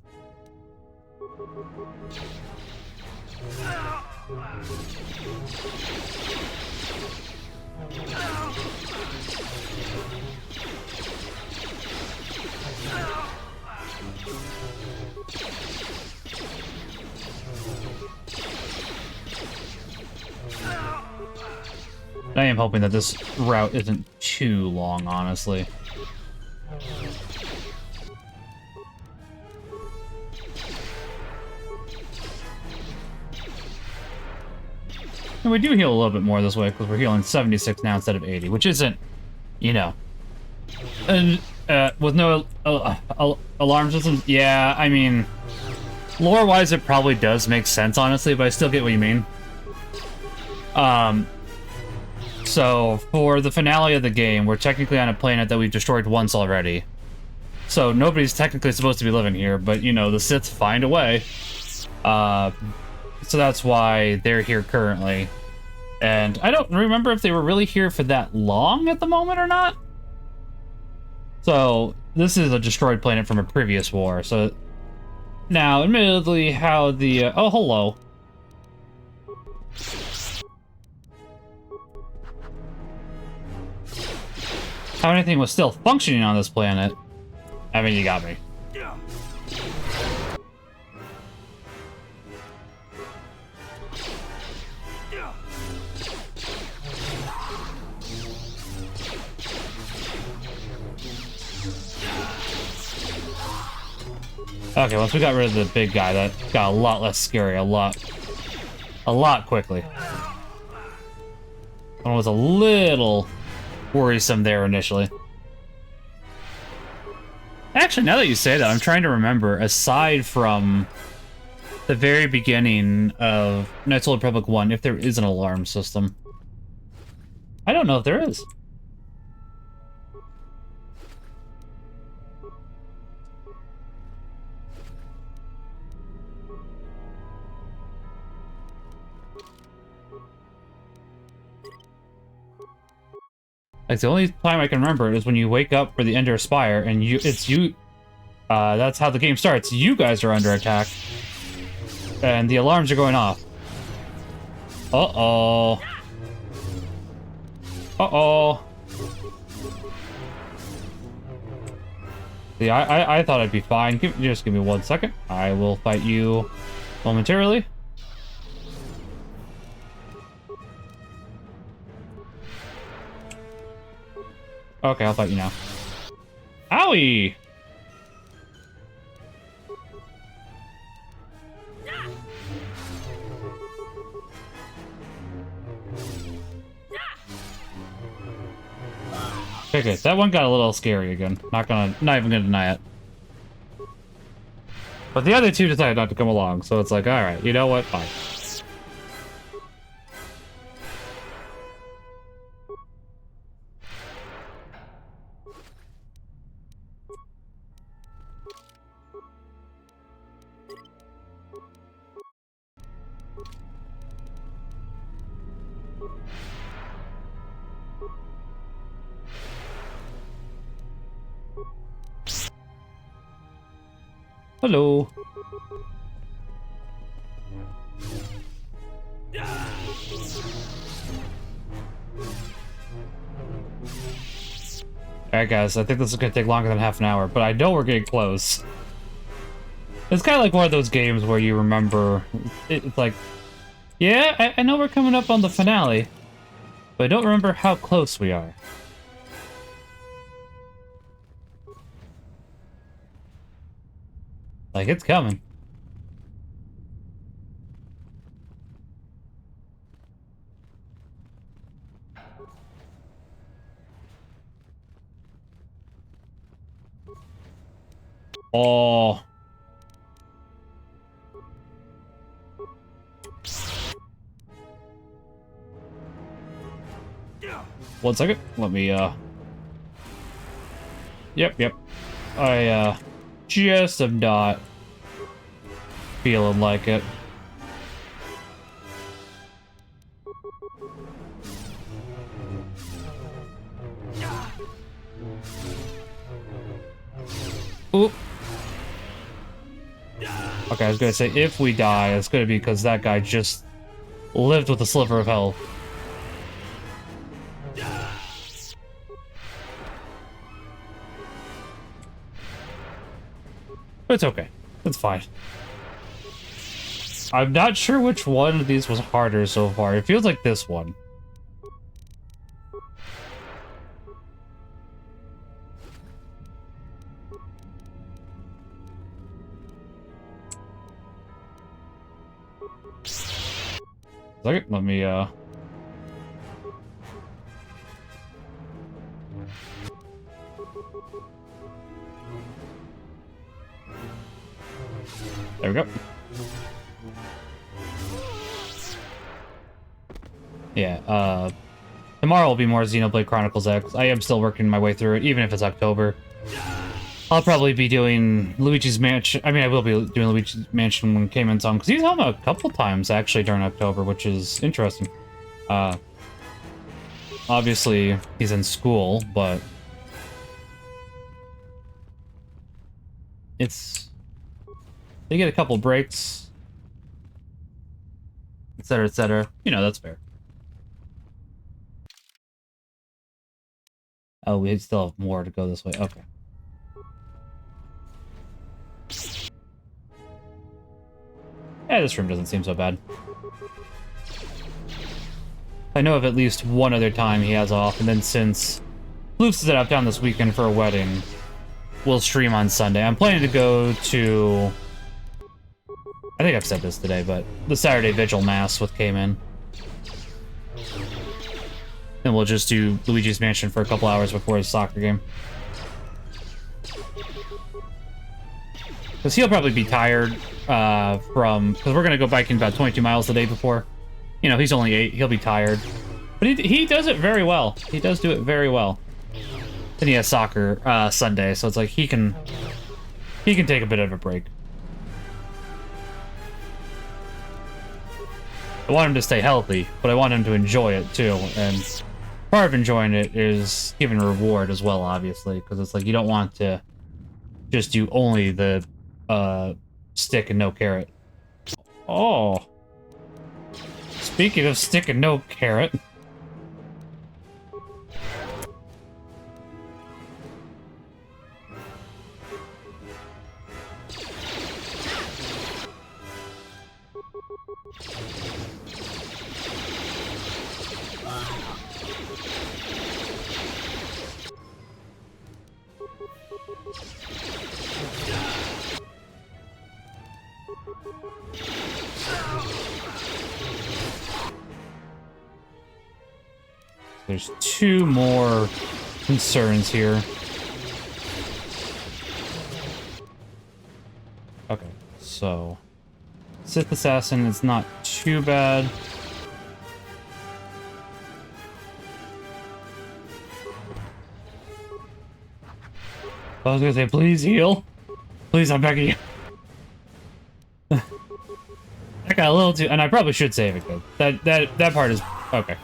I am hoping that this route isn't too long, honestly. And we do heal a little bit more this way, because we're healing 76 now instead of 80, which isn't, you know... And, with no alarm systems, yeah, I mean... Lore-wise, it probably does make sense, honestly, but I still get what you mean. So, for the finale of the game, we're technically on a planet that we've destroyed once already. So, nobody's technically supposed to be living here, but, you know, the Sith find a way. So that's why they're here currently. And I don't remember if they were really here for that long at the moment or not. So, this is a destroyed planet from a previous war, so... Now, admittedly, how the... oh, hello. How anything was still functioning on this planet. I mean, you got me. Okay, once we got rid of the big guy, that got a lot less scary, a lot quickly. One was a little worrisome there initially. Actually, now that you say that, I'm trying to remember, aside from the very beginning of Knights of the Old Republic 1, if there is an alarm system. I don't know if there is. Like, the only time I can remember is when you wake up for the Ender Spire, and that's how the game starts. You guys are under attack, and the alarms are going off. Uh-oh. Uh-oh. See, I thought I'd be fine. Just give me 1 second. I will fight you momentarily. Okay, I'll fight you now. Owie! Okay, that one got a little scary again. Not even gonna deny it. But the other two decided not to come along, so it's like, alright, you know what? Fine. Hello. Alright guys, I think this is gonna take longer than half an hour, but I know we're getting close. It's kind of like one of those games where you remember, it's like, yeah, I know we're coming up on the finale, but I don't remember how close we are. Like, it's coming. Oh. One second. Let me, Yep. I, just am not feeling like it. Oop. Okay, I was gonna say, if we die, it's gonna be because that guy just lived with a sliver of hell. But it's okay. It's fine. I'm not sure which one of these was harder so far. It feels like this one. Second, let me, There we go. Yeah, tomorrow will be more Xenoblade Chronicles X. I am still working my way through it, even if it's October. I'll probably be doing Luigi's Mansion. I mean, I will be doing Luigi's Mansion when Cayman's on, because he's home a couple times, actually, during October, which is interesting. Obviously, he's in school, but it's... They get a couple breaks, etc., etc. You know, that's fair. Oh, we still have more to go this way. Okay. Yeah, this room doesn't seem so bad. I know of at least one other time he has off, and then since Loop's is out of town this weekend for a wedding, we'll stream on Sunday. I'm planning to go to... I think I've said this today, but the Saturday Vigil Mass with Cayman. Then we'll just do Luigi's Mansion for a couple hours before his soccer game. Because he'll probably be tired because we're going to go biking about 22 miles the day before. You know, he's only 8. He'll be tired. But he does it very well. He does do it very well. Then he has soccer Sunday, so it's like he can take a bit of a break. I want him to stay healthy, but I want him to enjoy it too. And part of enjoying it is giving reward as well, obviously, because it's like you don't want to just do only the stick and no carrot. Oh. Speaking of stick and no carrot. There's 2 more concerns here. Okay, so Sith Assassin is not too bad. I was gonna say, please heal. Please, I'm begging you. That got a little too, and I probably should save it, good. That part is okay.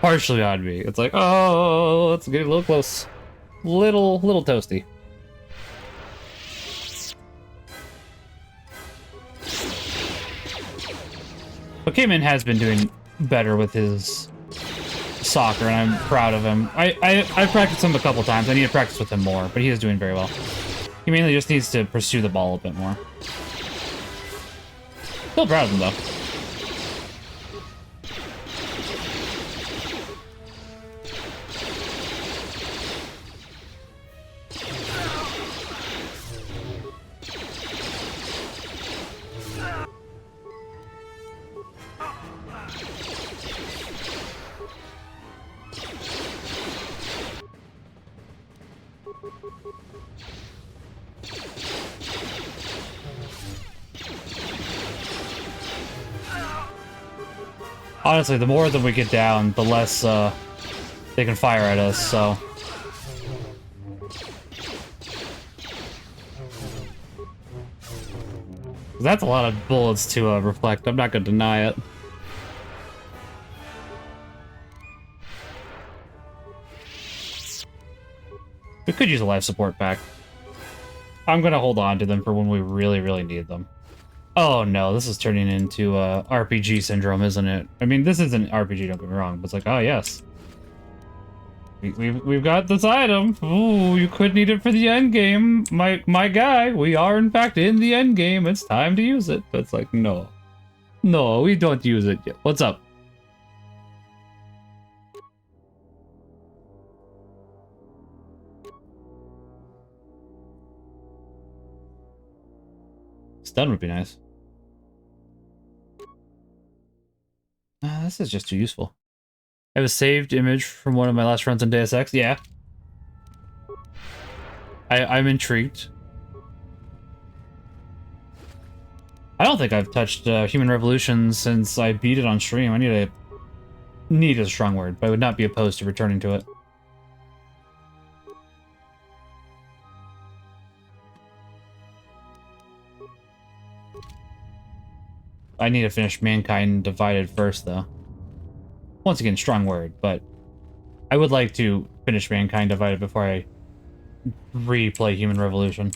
Partially on me. It's like, oh, it's getting a little close. Little toasty. But Cayman has been doing better with his soccer, and I'm proud of him. I've practiced him a couple times. I need to practice with him more, but he is doing very well. He mainly just needs to pursue the ball a bit more. Still proud of him, though. Honestly, the more that we get down, the less they can fire at us, so... That's a lot of bullets to reflect, I'm not gonna deny it. We could use a life support pack. I'm gonna hold on to them for when we really, really need them. Oh no, this is turning into RPG syndrome, isn't it? I mean, this isn't RPG, don't get me wrong, but it's like, oh yes. We've got this item. Ooh, you could need it for the end game. My guy, we are in fact in the end game. It's time to use it. But it's like, no. No, we don't use it yet. What's up? Stun would be nice. This is just too useful. I have a saved image from one of my last runs on Deus Ex. Yeah. I'm intrigued. I don't think I've touched Human Revolution since I beat it on stream. I need a strong word, but I would not be opposed to returning to it. I need to finish Mankind Divided first, though. Once again, strong word, but I would like to finish Mankind Divided before I replay Human Revolution.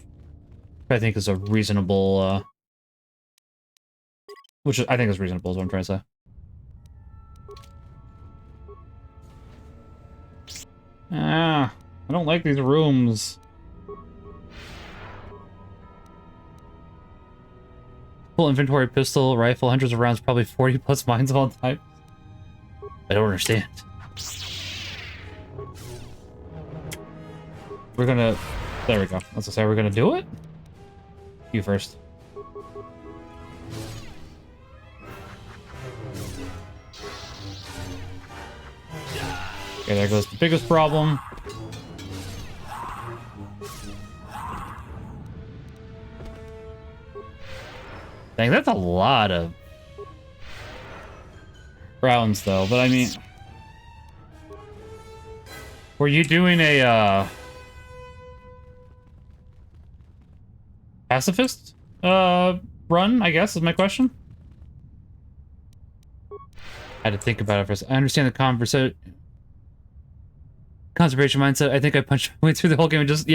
I think is a reasonable, which I think is reasonable is what I'm trying to say. Ah, I don't like these rooms. Full inventory, pistol, rifle, hundreds of rounds, probably 40 plus mines of all time. I don't understand. We're gonna... There we go. Let's say we're gonna do it? You first. Okay, there goes the biggest problem. Dang, that's a lot of rounds, though. But I mean, were you doing a pacifist run? I guess is my question. I had to think about it for a second. I understand the conservation mindset. I think I punched my way through the whole game and just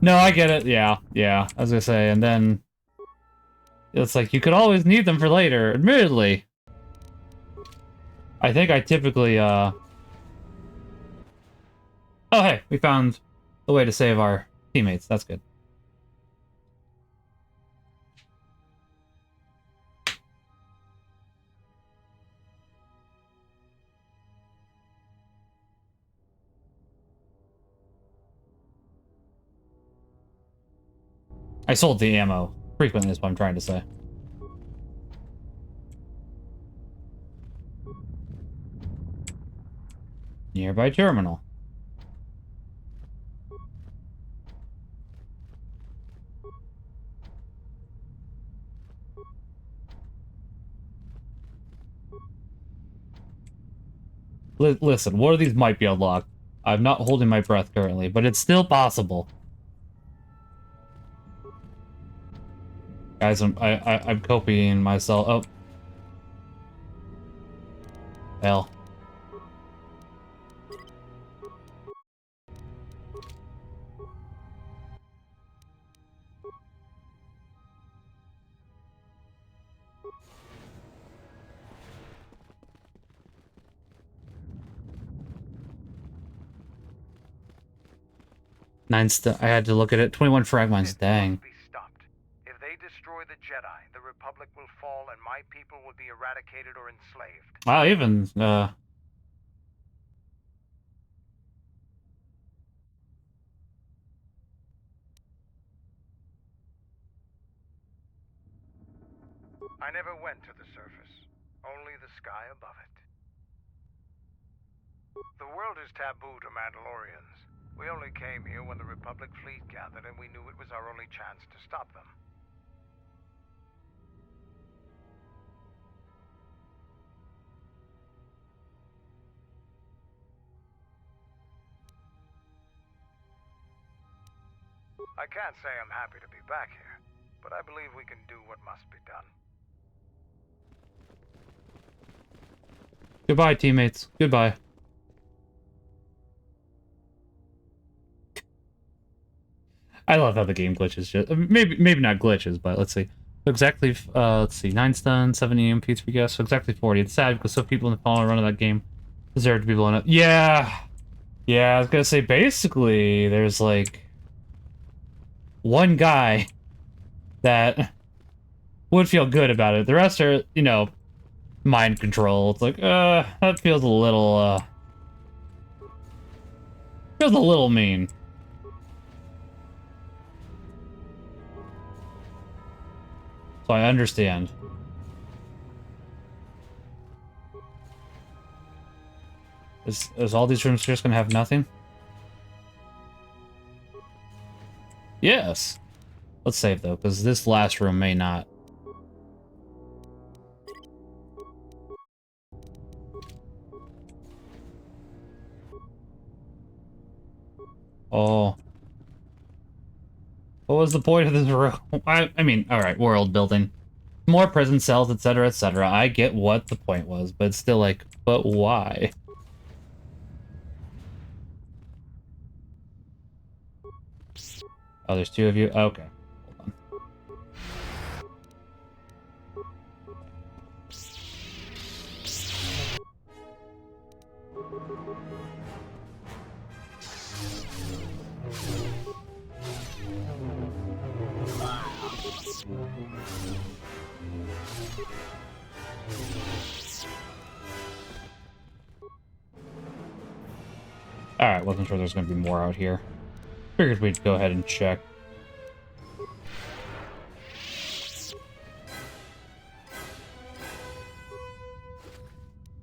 No, I get it. Yeah. I was gonna say, and then. It's like, you could always need them for later, admittedly. I think I typically, Oh, hey, we found a way to save our teammates. That's good. I sold the ammo frequently, is what I'm trying to say. Nearby terminal. Listen, one of these might be unlocked. I'm not holding my breath currently, but it's still possible. Guys, I'm copying myself. Oh. Hell. I had to look at it. 21 fragments. Dang. Be stopped. If they destroy the Jedi, the Republic will fall and my people will be eradicated or enslaved. Wow, even I never went to the surface. Only the sky above it. The world is taboo to Mandalorians. We only came here when the Republic fleet gathered and we knew it was our only chance to stop them. I can't say I'm happy to be back here, but I believe we can do what must be done. Goodbye, teammates. Goodbye. I love how the game glitches. Just maybe not glitches, but let's see. So exactly, let's see, 9 stun, 70 MP, 3 gas, so exactly 40. It's sad because some people in the final run of that game deserve to be blown up. Yeah, I was gonna say, basically, there's like one guy that would feel good about it. The rest are, you know, mind control. It's like, that feels a little mean. So I understand. Is all these rooms just gonna have nothing? Yes. Let's save though, because this last room may not. Oh. What was the point of this room? I mean, alright, world building. More prison cells, etc., etc. I get what the point was, but it's still like, but why? Oh, there's 2 of you? Okay. Hold on. Alright, wasn't sure there's gonna be more out here. Figured we'd go ahead and check.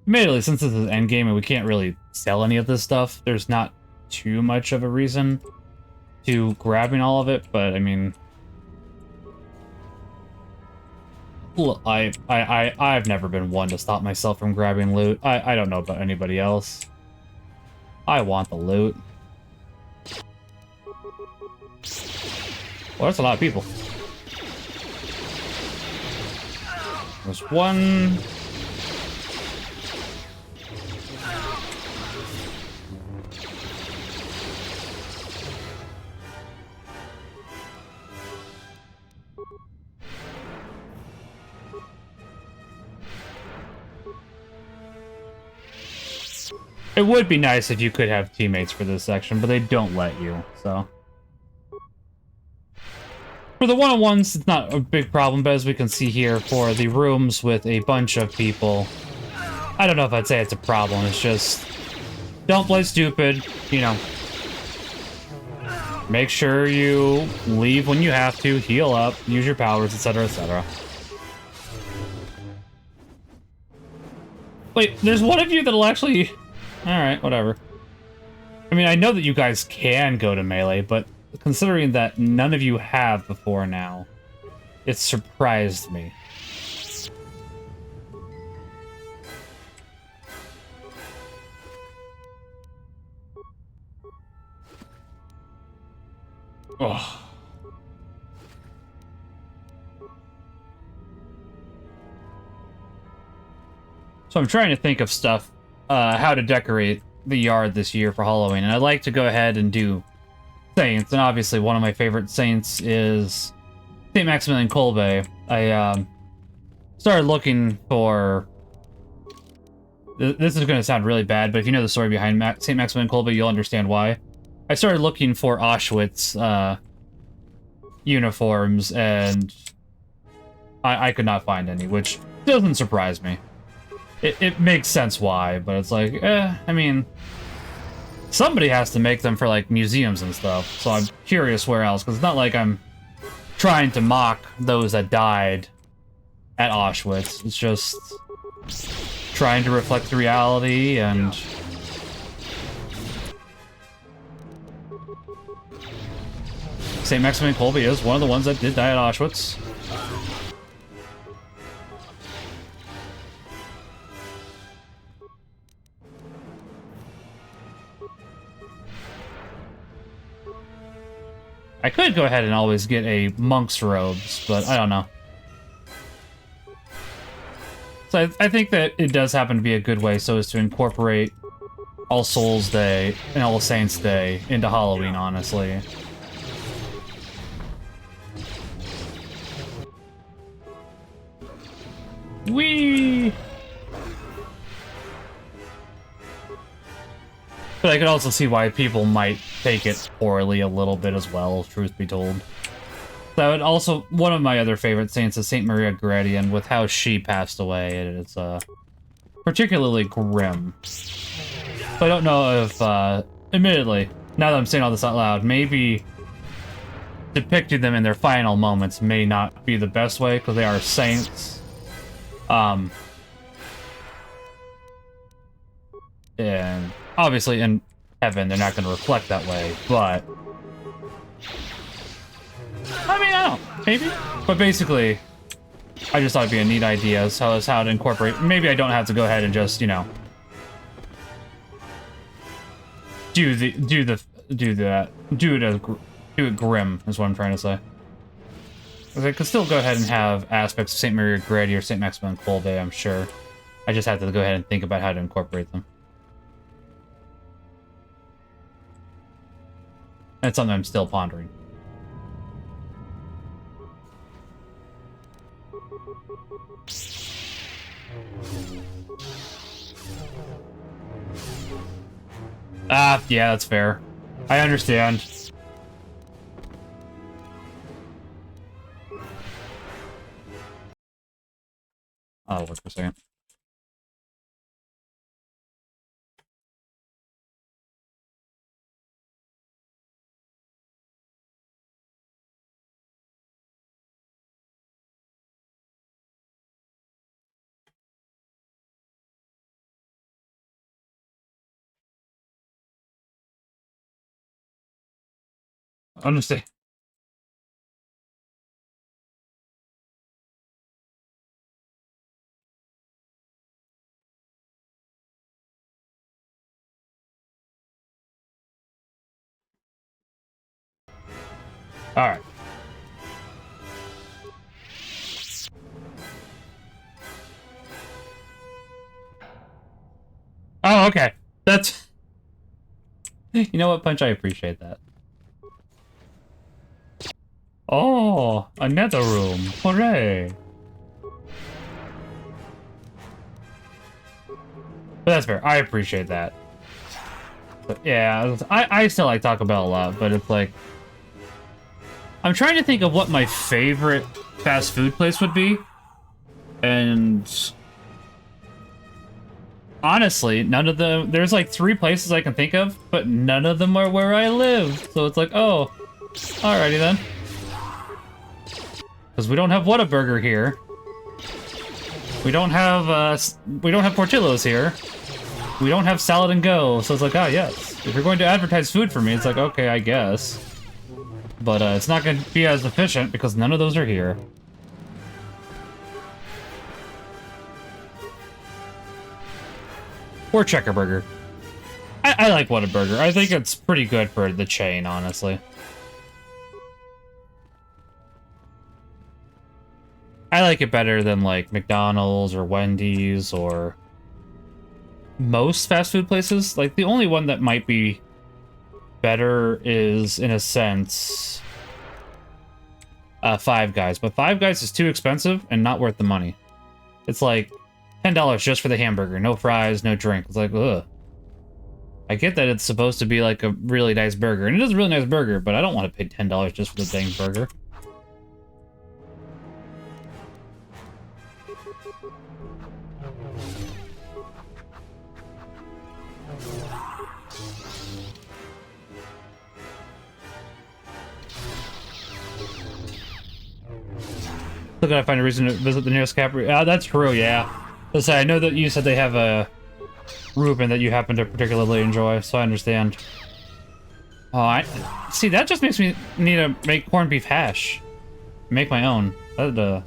Admittedly, since this is endgame and we can't really sell any of this stuff, there's not too much of a reason to grabbing all of it, but I mean... Look, I've never been one to stop myself from grabbing loot. I don't know about anybody else. I want the loot. Well, that's a lot of people. There's one... It would be nice if you could have teammates for this section, but they don't let you, so... For the one-on-ones, it's not a big problem, but as we can see here, for the rooms with a bunch of people, I don't know if I'd say it's a problem, it's just... Don't play stupid, you know. Make sure you leave when you have to, heal up, use your powers, etc., etc. Wait, there's one of you that'll actually... Alright, whatever. I mean, I know that you guys can go to melee, but considering that none of you have before now, it surprised me. Oh. So I'm trying to think of stuff, how to decorate the yard this year for Halloween, and I'd like to go ahead and do saints, and obviously one of my favorite saints is St. Maximilian Kolbe. I started looking for... This is going to sound really bad, but if you know the story behind St. Maximilian Kolbe, you'll understand why. I started looking for Auschwitz uniforms, and I could not find any, which doesn't surprise me. It makes sense why, but it's like, I mean, somebody has to make them for, like, museums and stuff, so I'm curious where else, because it's not like I'm trying to mock those that died at Auschwitz. It's just trying to reflect the reality, and... St. Maximilian Kolbe is one of the ones that did die at Auschwitz. I could go ahead and always get a monk's robes, but I don't know. So I think that it does happen to be a good way so as to incorporate All Souls Day and All Saints Day into Halloween, honestly. Whee! But I could also see why people might take it poorly a little bit as well, truth be told. So it also, one of my other favorite saints is Saint Maria Grady, with how she passed away, it's particularly grim. But I don't know if, admittedly, now that I'm saying all this out loud, maybe depicting them in their final moments may not be the best way, because they are saints. And obviously in heaven they're not going to reflect that way, but I mean, I don't know, maybe. But basically, I just thought it'd be a neat idea as how to incorporate. Maybe I don't have to go ahead and just, you know, do it grim is what I'm trying to say. I could still go ahead and have aspects of Saint Maria Grady or Saint Maximilian Kolbe, I'm sure. I just have to go ahead and think about how to incorporate them. That's something I'm still pondering. Yeah, that's fair. I understand. I'll work for a second. Understand. All right. Oh, okay. That's... You know what, Punch? I appreciate that. Oh, another room. Hooray. But that's fair. I appreciate that. But yeah, I still like Taco Bell a lot, but it's like... I'm trying to think of what my favorite fast food place would be. And... honestly, none of them... There's like 3 places I can think of, but none of them are where I live. So it's like, oh, alrighty then. Because we don't have Whataburger here. We don't have Portillo's here. We don't have Salad and Go. So it's like, ah, yes. If you're going to advertise food for me, it's like, okay, I guess. But it's not going to be as efficient because none of those are here. Or Checker Burger. I like Whataburger. I think it's pretty good for the chain, honestly. I like it better than, like, McDonald's or Wendy's or most fast food places. Like, the only one that might be better is, in a sense, Five Guys. But Five Guys is too expensive and not worth the money. It's like $10 just for the hamburger. No fries, no drink. It's like, ugh. I get that it's supposed to be like a really nice burger. And it is a really nice burger, but I don't want to pay $10 just for the dang burger. Still gotta find a reason to visit the nearest Capri. That's true, yeah. Let's say, I know that you said they have a Reuben that you happen to particularly enjoy, so I understand. Oh, see, that just makes me need to make corned beef hash. Make my own. That,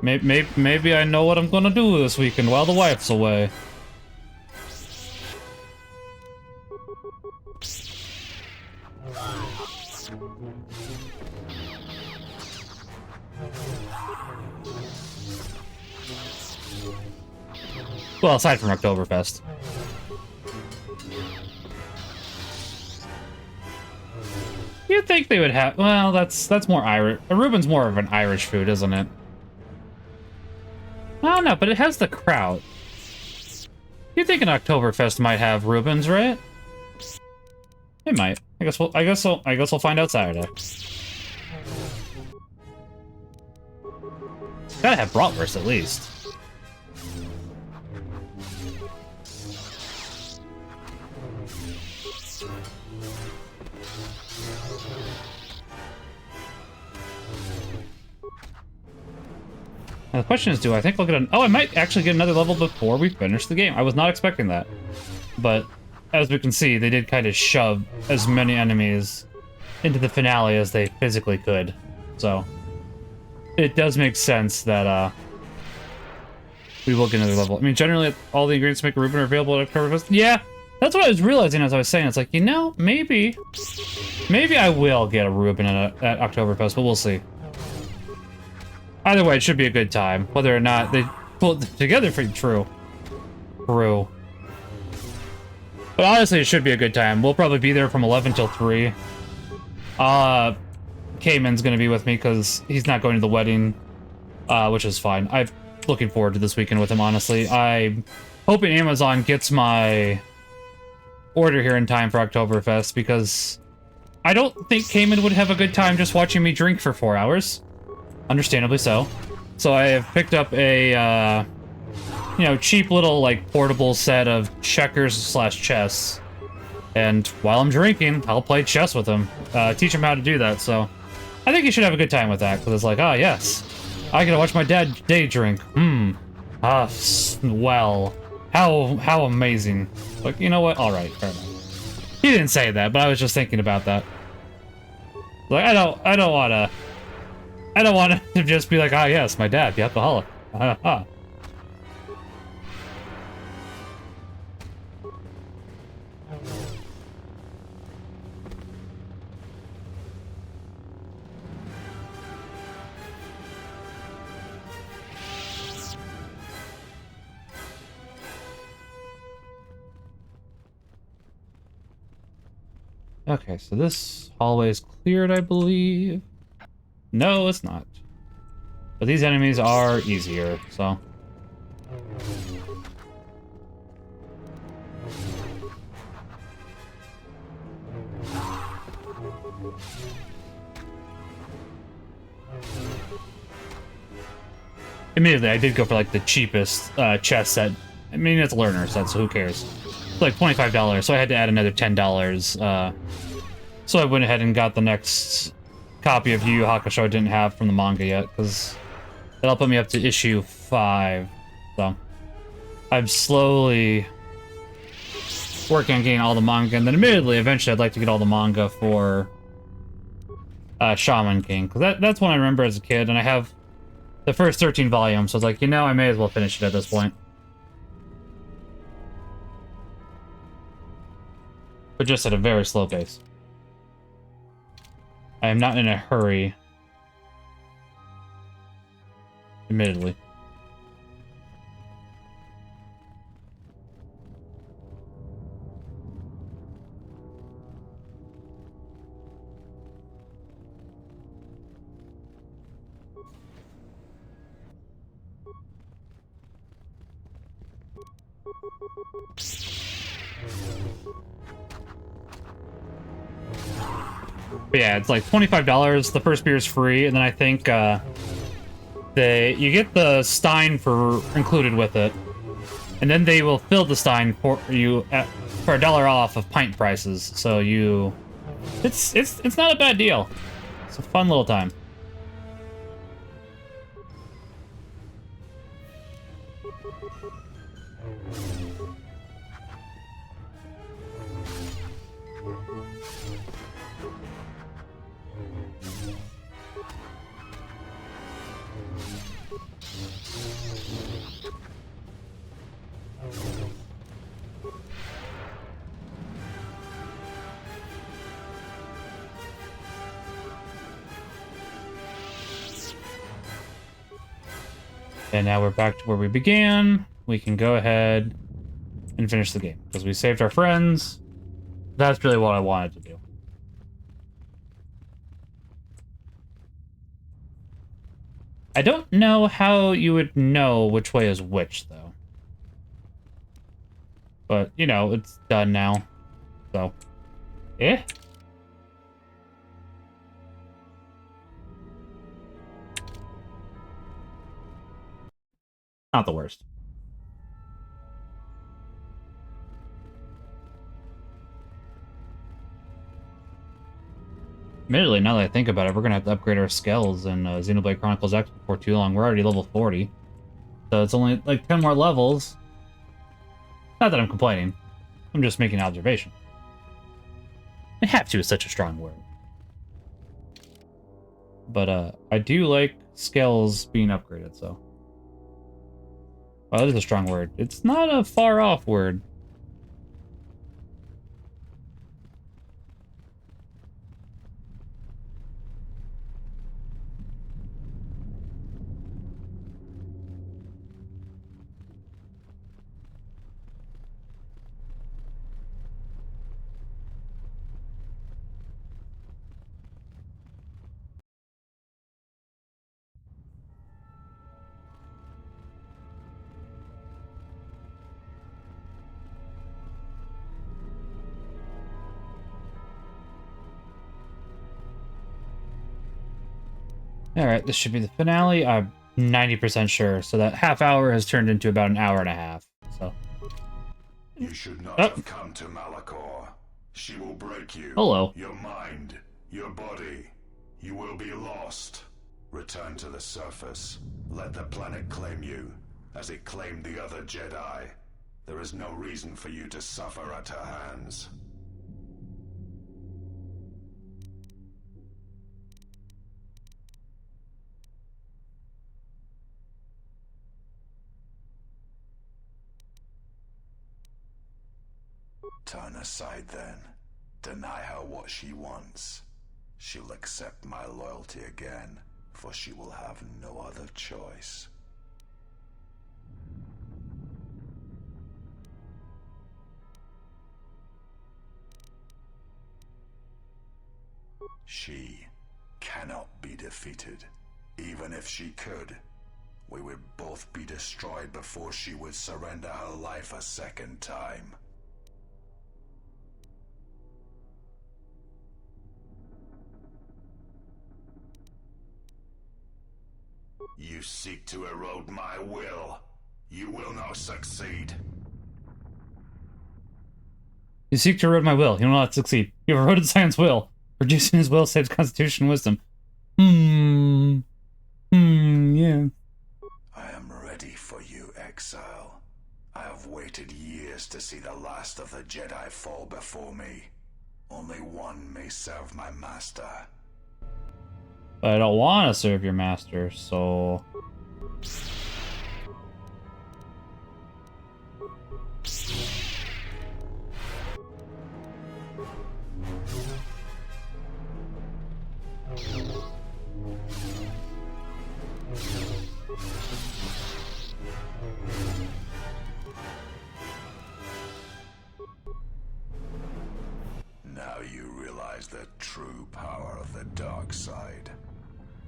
maybe I know what I'm gonna do this weekend while the wife's away. Well, aside from Oktoberfest. You'd think they would have... Well, that's more Irish. A Reuben's more of an Irish food, isn't it? I don't know, but it has the kraut. You'd think an Oktoberfest might have Reuben's, right? It might. I guess we'll find out Saturday. Gotta have bratwurst at least. Now the question is, do I think we'll get an... Oh, I might actually get another level before we finish the game. I was not expecting that. But, as we can see, they did kind of shove as many enemies into the finale as they physically could. So, it does make sense that, we will get another level. I mean, generally, all the ingredients to make a Reuben are available at Oktoberfest. Yeah, that's what I was realizing as I was saying. It's like, you know, maybe I will get a Reuben at Oktoberfest, but we'll see. Either way, it should be a good time. Whether or not they pull it together for true. But honestly, it should be a good time. We'll probably be there from 11 till 3. Cayman's gonna be with me because he's not going to the wedding, which is fine. I'm looking forward to this weekend with him, honestly. I'm hoping Amazon gets my order here in time for Oktoberfest because I don't think Cayman would have a good time just watching me drink for 4 hours. Understandably so. So I have picked up a, you know, cheap little, like, portable set of checkers/chess. And while I'm drinking, I'll play chess with him. Teach him how to do that, so... I think he should have a good time with that, because it's like, ah, yes. I get to watch my dad day drink. Well. How amazing. Like, you know what? Alright, fair enough. He didn't say that, but I was just thinking about that. Like, I don't want to just be like, ah, yes, my dad, the alcoholic. Okay, so this hallway is cleared, I believe. No, it's not. But these enemies are easier, so... Immediately, I did go for, like, the cheapest chess set. I mean, it's a learner set, so who cares? It's like $25, so I had to add another $10. So I went ahead and got the next copy of Yu Yu Hakusho I didn't have from the manga yet, because that'll put me up to issue 5. So I'm slowly working on getting all the manga, and then admittedly, eventually I'd like to get all the manga for Shaman King, because that's one I remember as a kid, and I have the first 13 volumes, so I was like, you know, I may as well finish it at this point. But just at a very slow pace. I am not in a hurry. Admittedly. But yeah, it's like $25. The first beer is free, and then I think you get the stein for included with it, and then they will fill the stein for you for $1 off of pint prices. So it's not a bad deal. It's a fun little time. And now we're back to where we began, we can go ahead and finish the game. Because we saved our friends. That's really what I wanted to do. I don't know how you would know which way is which, though. But, you know, it's done now. So, eh? Not the worst. Admittedly, now that I think about it, we're going to have to upgrade our skills in Xenoblade Chronicles X before too long. We're already level 40. So it's only like 10 more levels. Not that I'm complaining. I'm just making an observation. Have to is such a strong word. But I do like skills being upgraded, so. Well, that is a strong word. It's not a far off word. Alright, this should be the finale. I'm 90% sure. So that half hour has turned into about an hour and a half. So. You should not have come to Malachor. She will break you. Hello. Your mind, your body. You will be lost. Return to the surface. Let the planet claim you, as it claimed the other Jedi. There is no reason for you to suffer at her hands. Turn aside then. Deny her what she wants. She'll accept my loyalty again, for she will have no other choice. She cannot be defeated. Even if she could, we would both be destroyed before she would surrender her life a second time. You seek to erode my will. You will not succeed. You seek to erode my will. You will not succeed. You have eroded Science's will. Reducing his will saves constitution and wisdom. Yeah. I am ready for you, exile. I have waited years to see the last of the Jedi fall before me. Only one may serve my master. But I don't want to serve your master, so... Now you realize the true power of the dark side.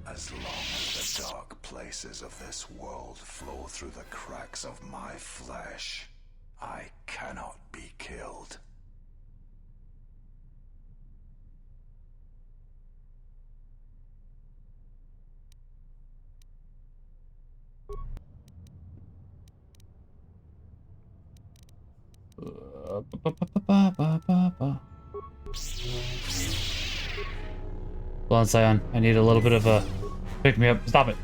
As long as the dark places of this world flow through the cracks of my flesh, I cannot be killed. Hold on, Scion. I need a little bit of a pick me up. Stop it.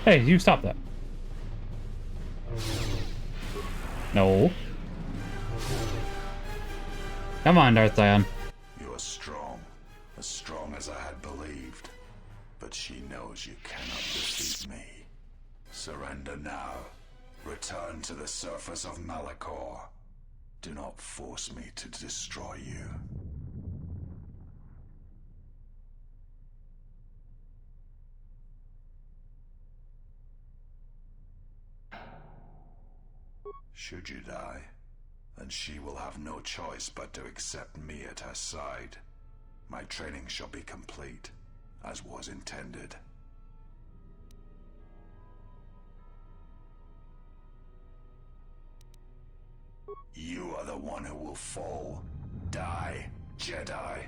Hey, you stop that. No. Come on, Darth Zion. You're strong. As strong as I had believed. But she knows you cannot defeat me. Surrender now. Return to the surface of Malachor. Do not force me to destroy you. Should you die, then she will have no choice but to accept me at her side. My training shall be complete, as was intended. You are the one who will fall. Die, Jedi.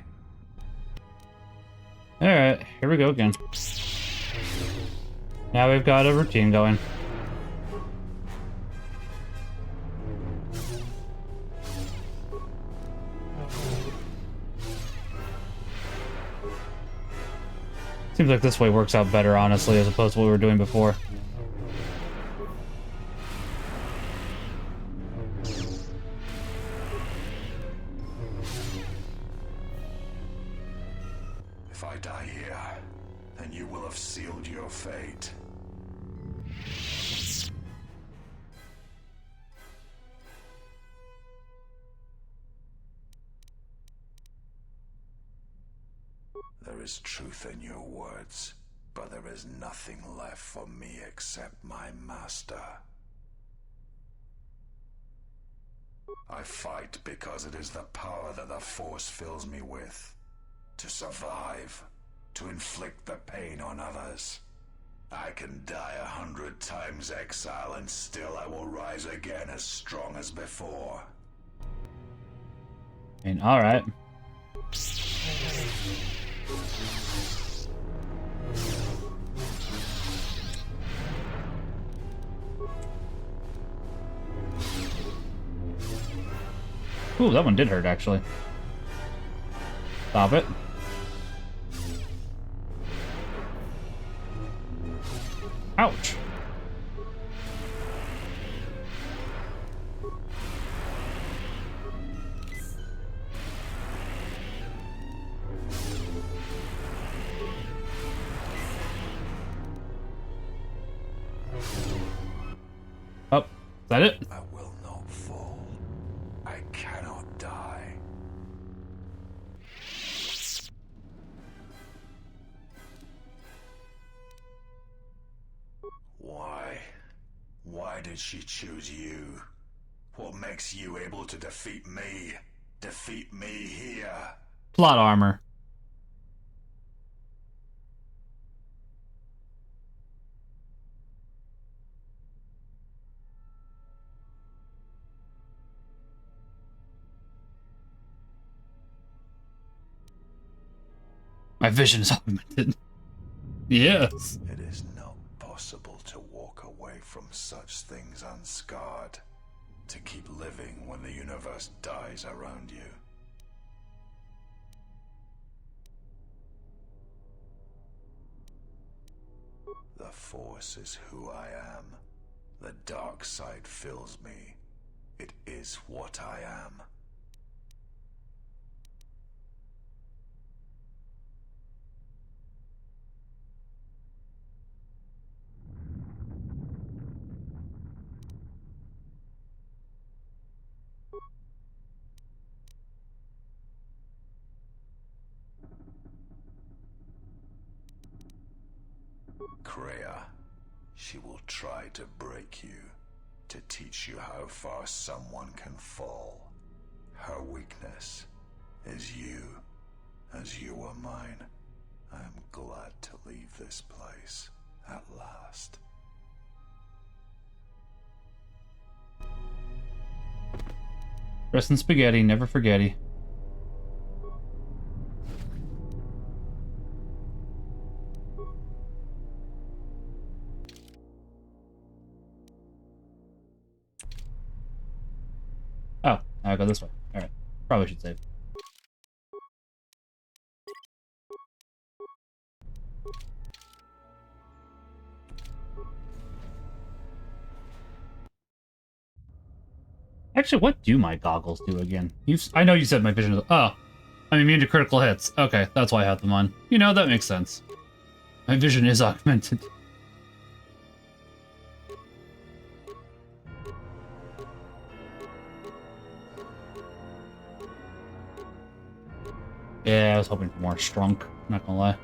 Alright, here we go again. Now we've got a routine going. Seems like this way works out better, honestly, as opposed to what we were doing before. If I die here, then you will have sealed your fate. There is truth in your words, but there is nothing left for me except my master. I fight because it is the power that the Force fills me with. To survive, to inflict the pain on others. I can die 100 times exile and still I will rise again as strong as before. And alright. Ooh, that one did hurt, actually. Stop it. Ouch. Oh, is that it? I will not fall. I cannot die. Why? Why did she choose you? What makes you able to defeat me? Defeat me here? Plot armor. My vision is augmented. Yes. It is not possible to walk away from such things unscarred. To keep living when the universe dies around you. The Force is who I am. The dark side fills me. It is what I am. Kreia, she will try to break you, to teach you how far someone can fall. Her weakness is you, as you are mine. I am glad to leave this place, at last. Rest in spaghetti, never forgetty. Oh, now I go this way. Alright. Probably should save. Actually, what do my goggles do again? I know you said my vision is... Oh, I'm immune to critical hits. Okay, that's why I have them on. You know, that makes sense. My vision is augmented. Yeah, I was hoping for more strunk, not gonna lie.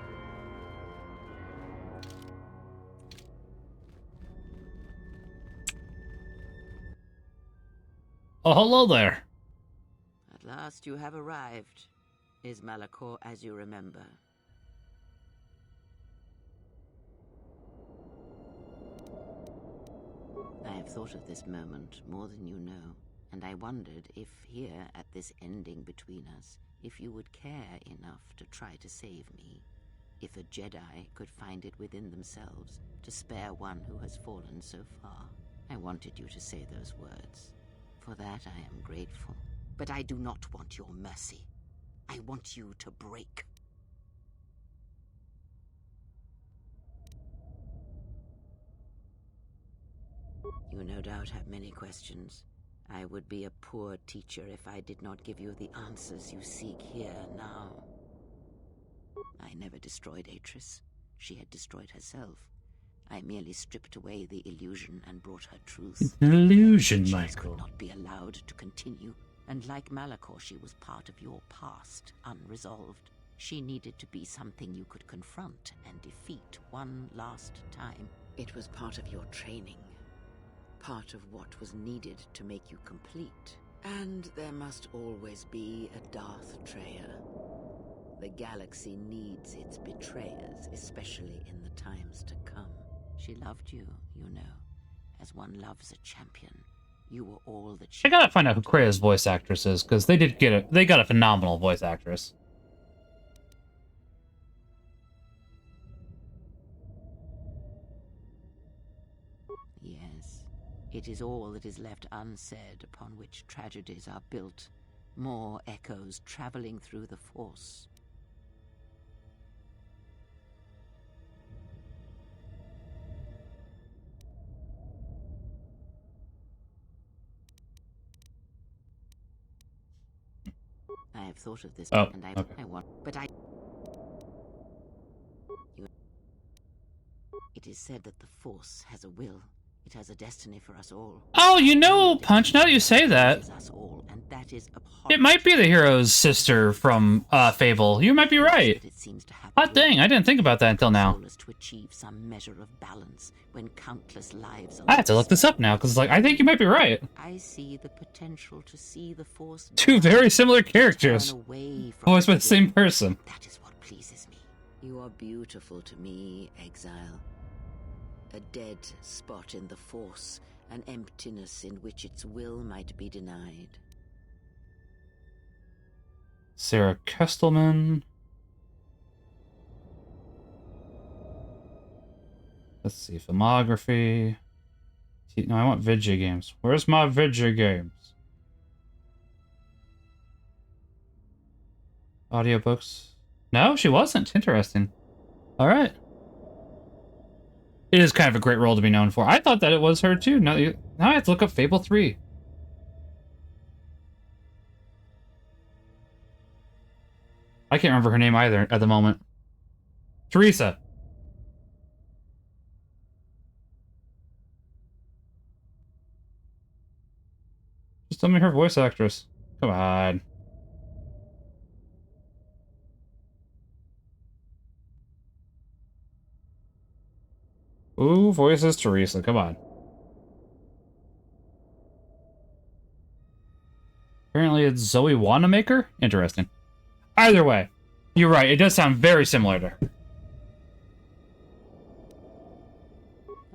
Oh, hello there. At last you have arrived. Is Malachor as you remember? I have thought of this moment more than you know, and I wondered if here, at this ending between us, if you would care enough to try to save me. If a Jedi could find it within themselves to spare one who has fallen so far. I wanted you to say those words. For that I am grateful. But I do not want your mercy. I want you to break. You no doubt have many questions. I would be a poor teacher if I did not give you the answers you seek here now. I never destroyed Atris. She had destroyed herself. I merely stripped away the illusion and brought her truth. It's an illusion, She Michael. could not be allowed to continue, and like Malachor, she was part of your past, unresolved. She needed to be something you could confront and defeat one last time. It was part of your training. Part of what was needed to make you complete. And there must always be a Darth Trayer. The galaxy needs its betrayers, especially in the times to come. She loved you, you know, as one loves a champion. You were all that she... I gotta find out who Krea's voice actress is, because they got a phenomenal voice actress. Yes, it is all that is left unsaid upon which tragedies are built. More echoes traveling through the Force. I have thought of this, and I want, but I... It is said that the Force has a will. It has a destiny for us all. Oh, you know, Punch, now that you say that, Us all, and that is it might be the hero's sister from Fable. You might be right. it seems to have Hot dang, I didn't think about that until now. to achieve some measure of balance when countless lives are I have to look this up now, because like I think you might be right. I see the potential to see the Force Two very similar characters, voiced by the same person. That is what pleases me. You are beautiful to me, Exile. A dead spot in the Force, an emptiness in which its will might be denied. Sarah Kestelman. Let's see, filmography. No, I want video games. Where's my video games? Audiobooks. No, she wasn't. Interesting. All right. It is kind of a great role to be known for. I thought that it was her too. Now I have to look up Fable 3. I can't remember her name either at the moment. Teresa. Just tell me her voice actress. Come on. Who voices Teresa? Come on. Apparently it's Zoe Wanamaker? Interesting. Either way, you're right. It does sound very similar to her.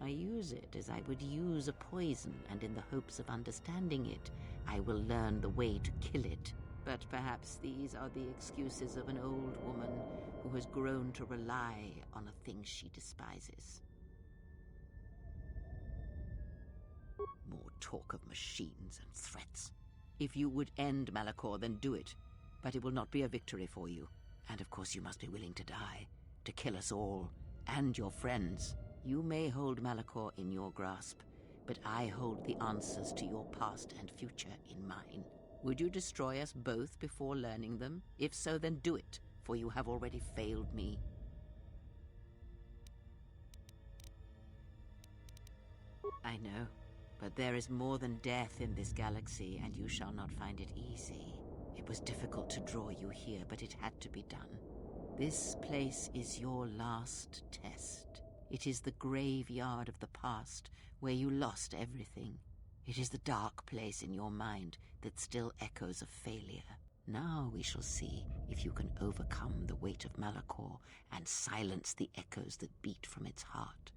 I use it as I would use a poison, and in the hopes of understanding it, I will learn the way to kill it. But perhaps these are the excuses of an old woman who has grown to rely on a thing she despises. More talk of machines and threats. If you would end Malachor, then do it. But it will not be a victory for you. And of course you must be willing to die. To kill us all. And your friends. You may hold Malachor in your grasp. but I hold the answers to your past and future in mine. Would you destroy us both before learning them? If so, then do it, for you have already failed me. I know, but there is more than death in this galaxy, and you shall not find it easy. It was difficult to draw you here, but it had to be done. This place is your last test. It is the graveyard of the past, where you lost everything. It is the dark place in your mind that still echoes of failure. Now we shall see if you can overcome the weight of Malachor and silence the echoes that beat from its heart.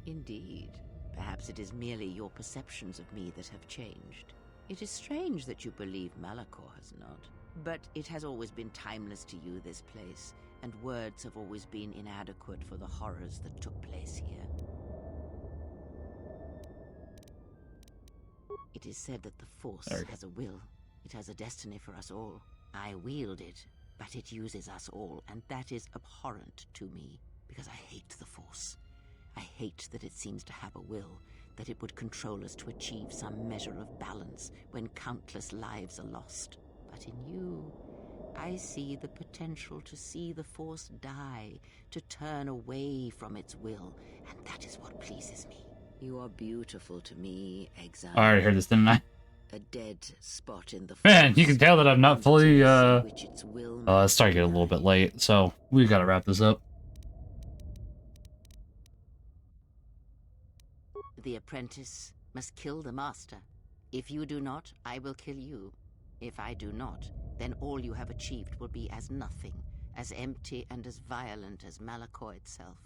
Indeed. Perhaps it is merely your perceptions of me that have changed. It is strange that you believe Malachor has not. But it has always been timeless to you, this place, and words have always been inadequate for the horrors that took place here. It is said that the Force has a will. It has a destiny for us all. I wield it, but it uses us all, and that is abhorrent to me, because I hate the Force. I hate that it seems to have a will, that it would control us to achieve some measure of balance when countless lives are lost. But in you, I see the potential to see the Force die, to turn away from its will, and that is what pleases me. You are beautiful to me, Exile. I already heard this, didn't I? A dead spot in the Force. Man, you can tell that I'm not fully, it's starting to get a little bit late, so we gotta wrap this up. The apprentice must kill the master. If you do not, I will kill you. If I do not, then all you have achieved will be as nothing, as empty and as violent as Malachor itself.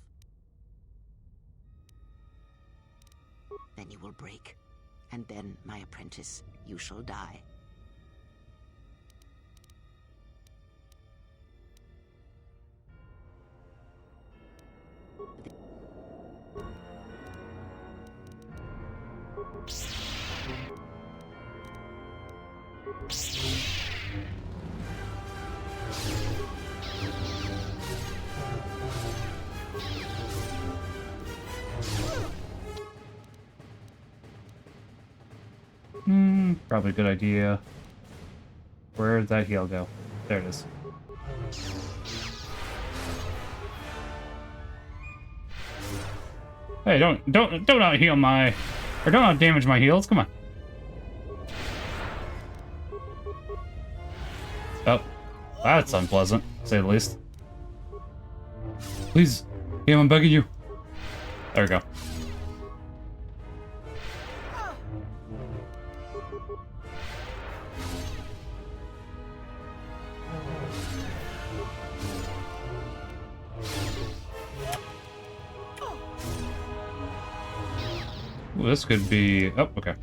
Then you will break, and then, my apprentice, you shall die. Probably a good idea. Where'd that heal go? There it is. Hey, don't out heal my, or don't out damage my heals. Come on. Oh, that's unpleasant, to say the least. Please, game, I'm begging you. There we go. Ooh, this could be... Oh, okay.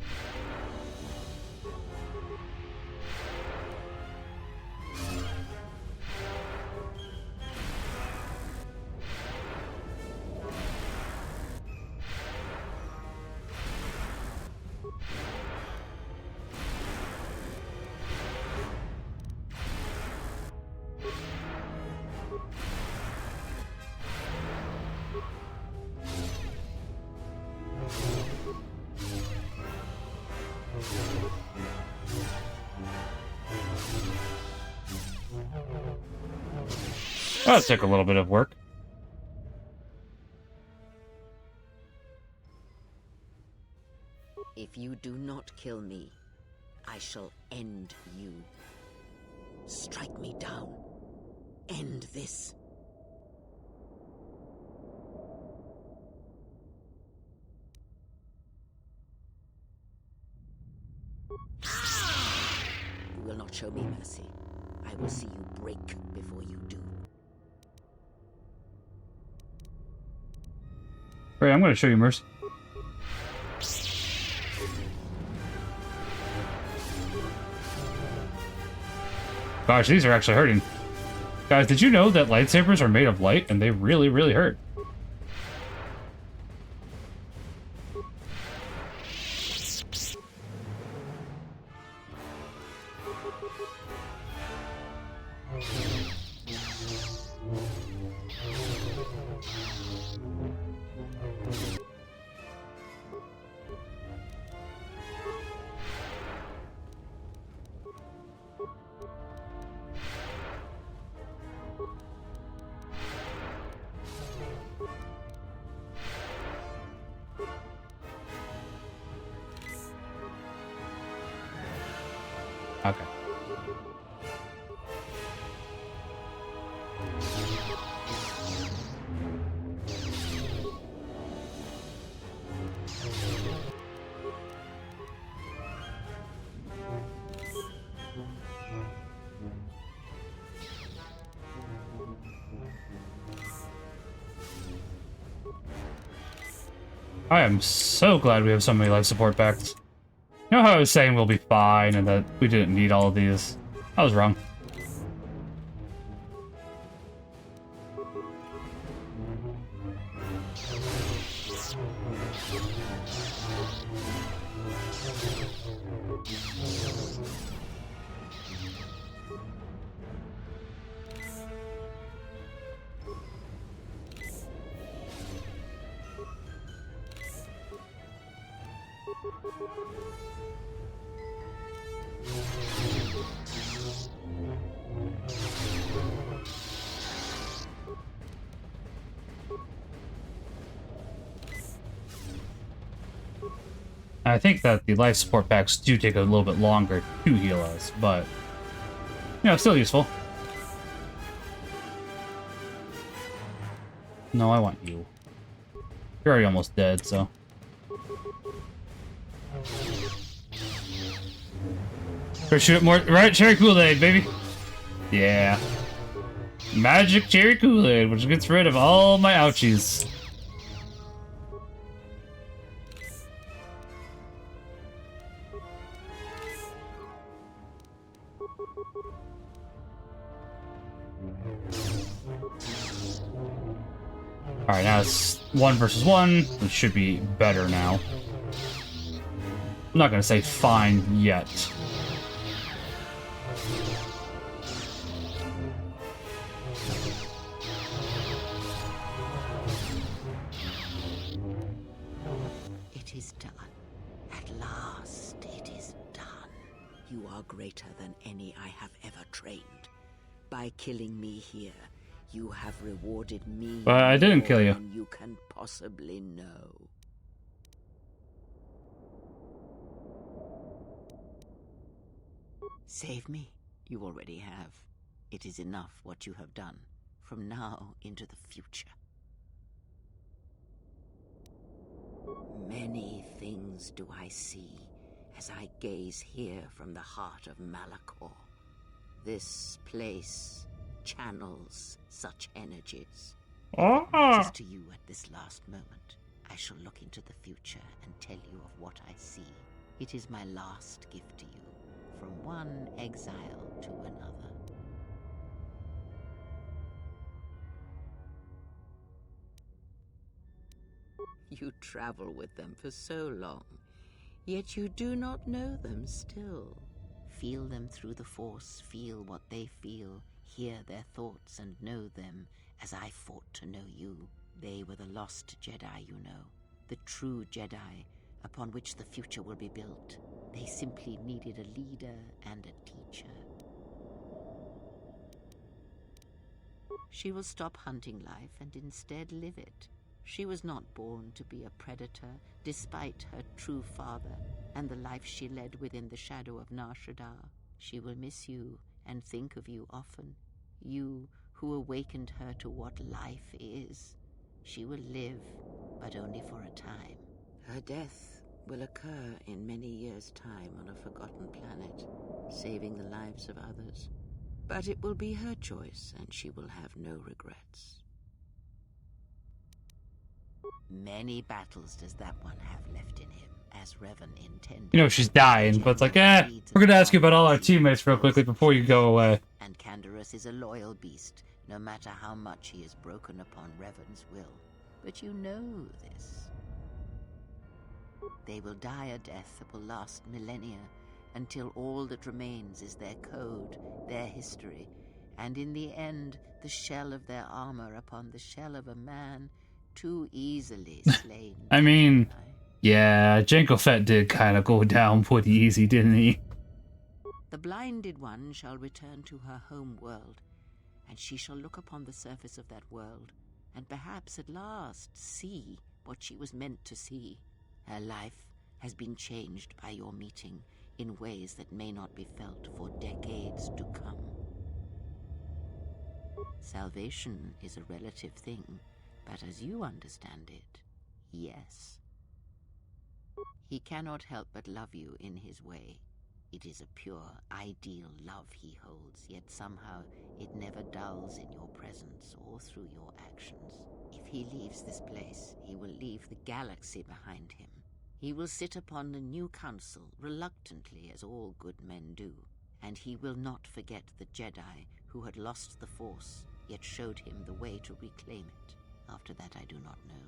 Well, that took a little bit of work. If you do not kill me, I shall end you. Strike me down. End this. You will not show me mercy. I will see you break before you do. Right, I'm going to show you mercy. Gosh, these are actually hurting. Guys, did you know that lightsabers are made of light and they really, really hurt? Okay. I am so glad we have so many life support packs. You know how I was saying we'll be fine and that we didn't need all of these? I was wrong. I think that the life support packs do take a little bit longer to heal us, but, you know, still useful. No, I want you. You're already almost dead, so. Or shoot more, right? Cherry Kool-Aid, baby. Yeah. Magic Cherry Kool-Aid, which gets rid of all my ouchies. Alright, now it's 1 versus 1, which should be better now. I'm not gonna say fine yet. It is done. At last, it is done. You are greater than any I have ever trained. By killing me here, you have rewarded me. But I didn't kill you. More than you can possibly know. Save me. You already have. It is enough what you have done. From now into the future. Many things do I see as I gaze here from the heart of Malachor. This place channels such energies. Just to you at this last moment, I shall look into the future and tell you of what I see. It is my last gift to you, from one exile to another. You travel with them for so long, yet you do not know them still. Feel them through the Force, feel what they feel, hear their thoughts and know them as I fought to know you. They were the lost Jedi, you know, the true Jedi upon which the future will be built. They simply needed a leader and a teacher. She will stop hunting life and instead live it. She was not born to be a predator, despite her true father and the life she led within the shadow of Nar Shaddaa. She will miss you and think of you often. You who awakened her to what life is. She will live, but only for a time. Her death will occur in many years' time on a forgotten planet, saving the lives of others. But it will be her choice, and she will have no regrets. Many battles does that one have left in him, as Revan intended. You know, she's dying, but it's like, we're gonna ask you about all our teammates real quickly before you go away. And Canderous is a loyal beast, no matter how much he is broken upon Revan's will. But you know this. They will die a death that will last millennia, until all that remains is their code, their history, and in the end, the shell of their armor upon the shell of a man too easily slain. I mean, yeah, Jango Fett did kind of go down pretty easy, didn't he? The blinded one shall return to her home world, and she shall look upon the surface of that world, and perhaps at last see what she was meant to see. Her life has been changed by your meeting. in ways that may not be felt for decades to come. Salvation is a relative thing, but as you understand it, yes. He cannot help but love you in his way. It is a pure, ideal love he holds, yet somehow it never dulls in your presence or through your actions. If he leaves this place, he will leave the galaxy behind him. He will sit upon the new council, reluctantly as all good men do, and he will not forget the Jedi who had lost the Force, yet showed him the way to reclaim it. After that I do not know.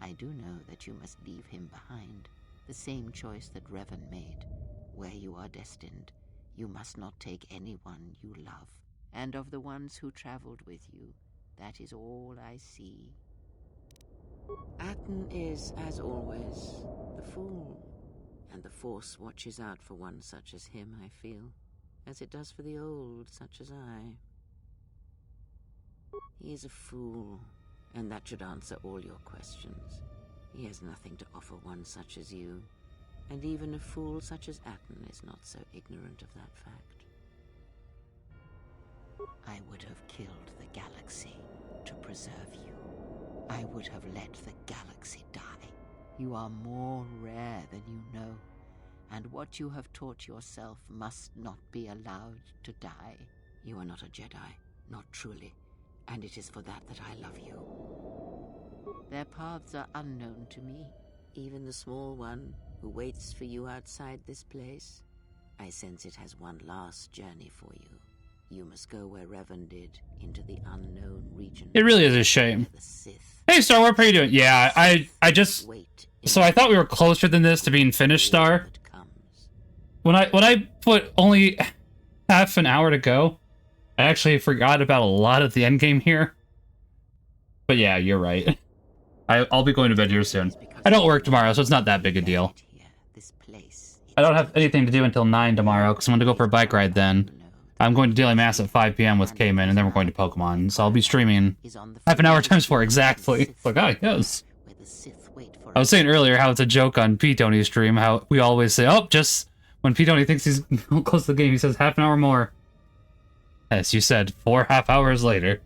I do know that you must leave him behind, the same choice that Revan made. Where you are destined, you must not take anyone you love. And of the ones who traveled with you, that is all I see. Atten is, as always, the fool. And the Force watches out for one such as him, I feel, as it does for the old such as I. He is a fool, and that should answer all your questions. He has nothing to offer one such as you. And even a fool such as Atten is not so ignorant of that fact. I would have killed the galaxy to preserve you. I would have let the galaxy die. You are more rare than you know, and what you have taught yourself must not be allowed to die. You are not a Jedi, not truly, and it is for that that I love you. Their paths are unknown to me, even the small one who waits for you outside this place. I sense it has one last journey for you. You must go where Revan did, into the unknown region. It really is a shame. Hey, Star, what are you doing? Yeah, I just... So I thought we were closer than this to being finished, Star. When I put only half an hour to go, I actually forgot about a lot of the endgame here. But yeah, you're right. I'll be going to bed here soon. I don't work tomorrow, so it's not that big a deal. I don't have anything to do until 9 tomorrow, because I'm going to go for a bike ride then. I'm going to Daily Mass at 5 p.m. with Cayman, and then we're going to Pokemon, so I'll be streaming half an hour times 4 exactly. Like, oh, yes. I was saying earlier how it's a joke on P-Tony's stream, how we always say, oh, just when P-Tony thinks he's close to the game, he says half an hour more. As you said, 4.5 hours later.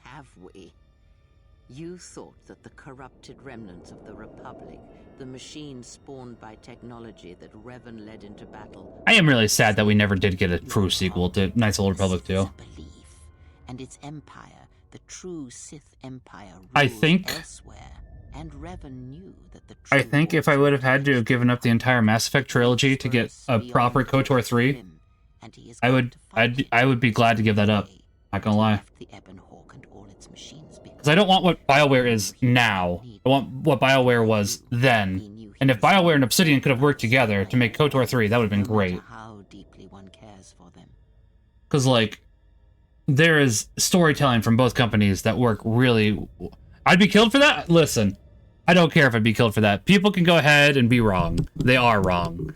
Have we? You thought that the corrupted remnants of the Republic, the machines spawned by technology that Revan led into battle... I am really sad that we never did get a true sequel to Knights of the Old Republic 2. And its empire, the true Sith Empire, I think... elsewhere. And Revan knew that the I think if I would have had to have given up the entire Mass Effect trilogy to get a proper KOTOR 3, I would be glad to give that up. Not gonna lie. Because I don't want what BioWare is now. I want what BioWare was then. And if BioWare and Obsidian could have worked together to make KOTOR 3, that would have been great. Because, like, there is storytelling from both companies that work really... I'd be killed for that? Listen, I don't care if I'd be killed for that. People can go ahead and be wrong. They are wrong.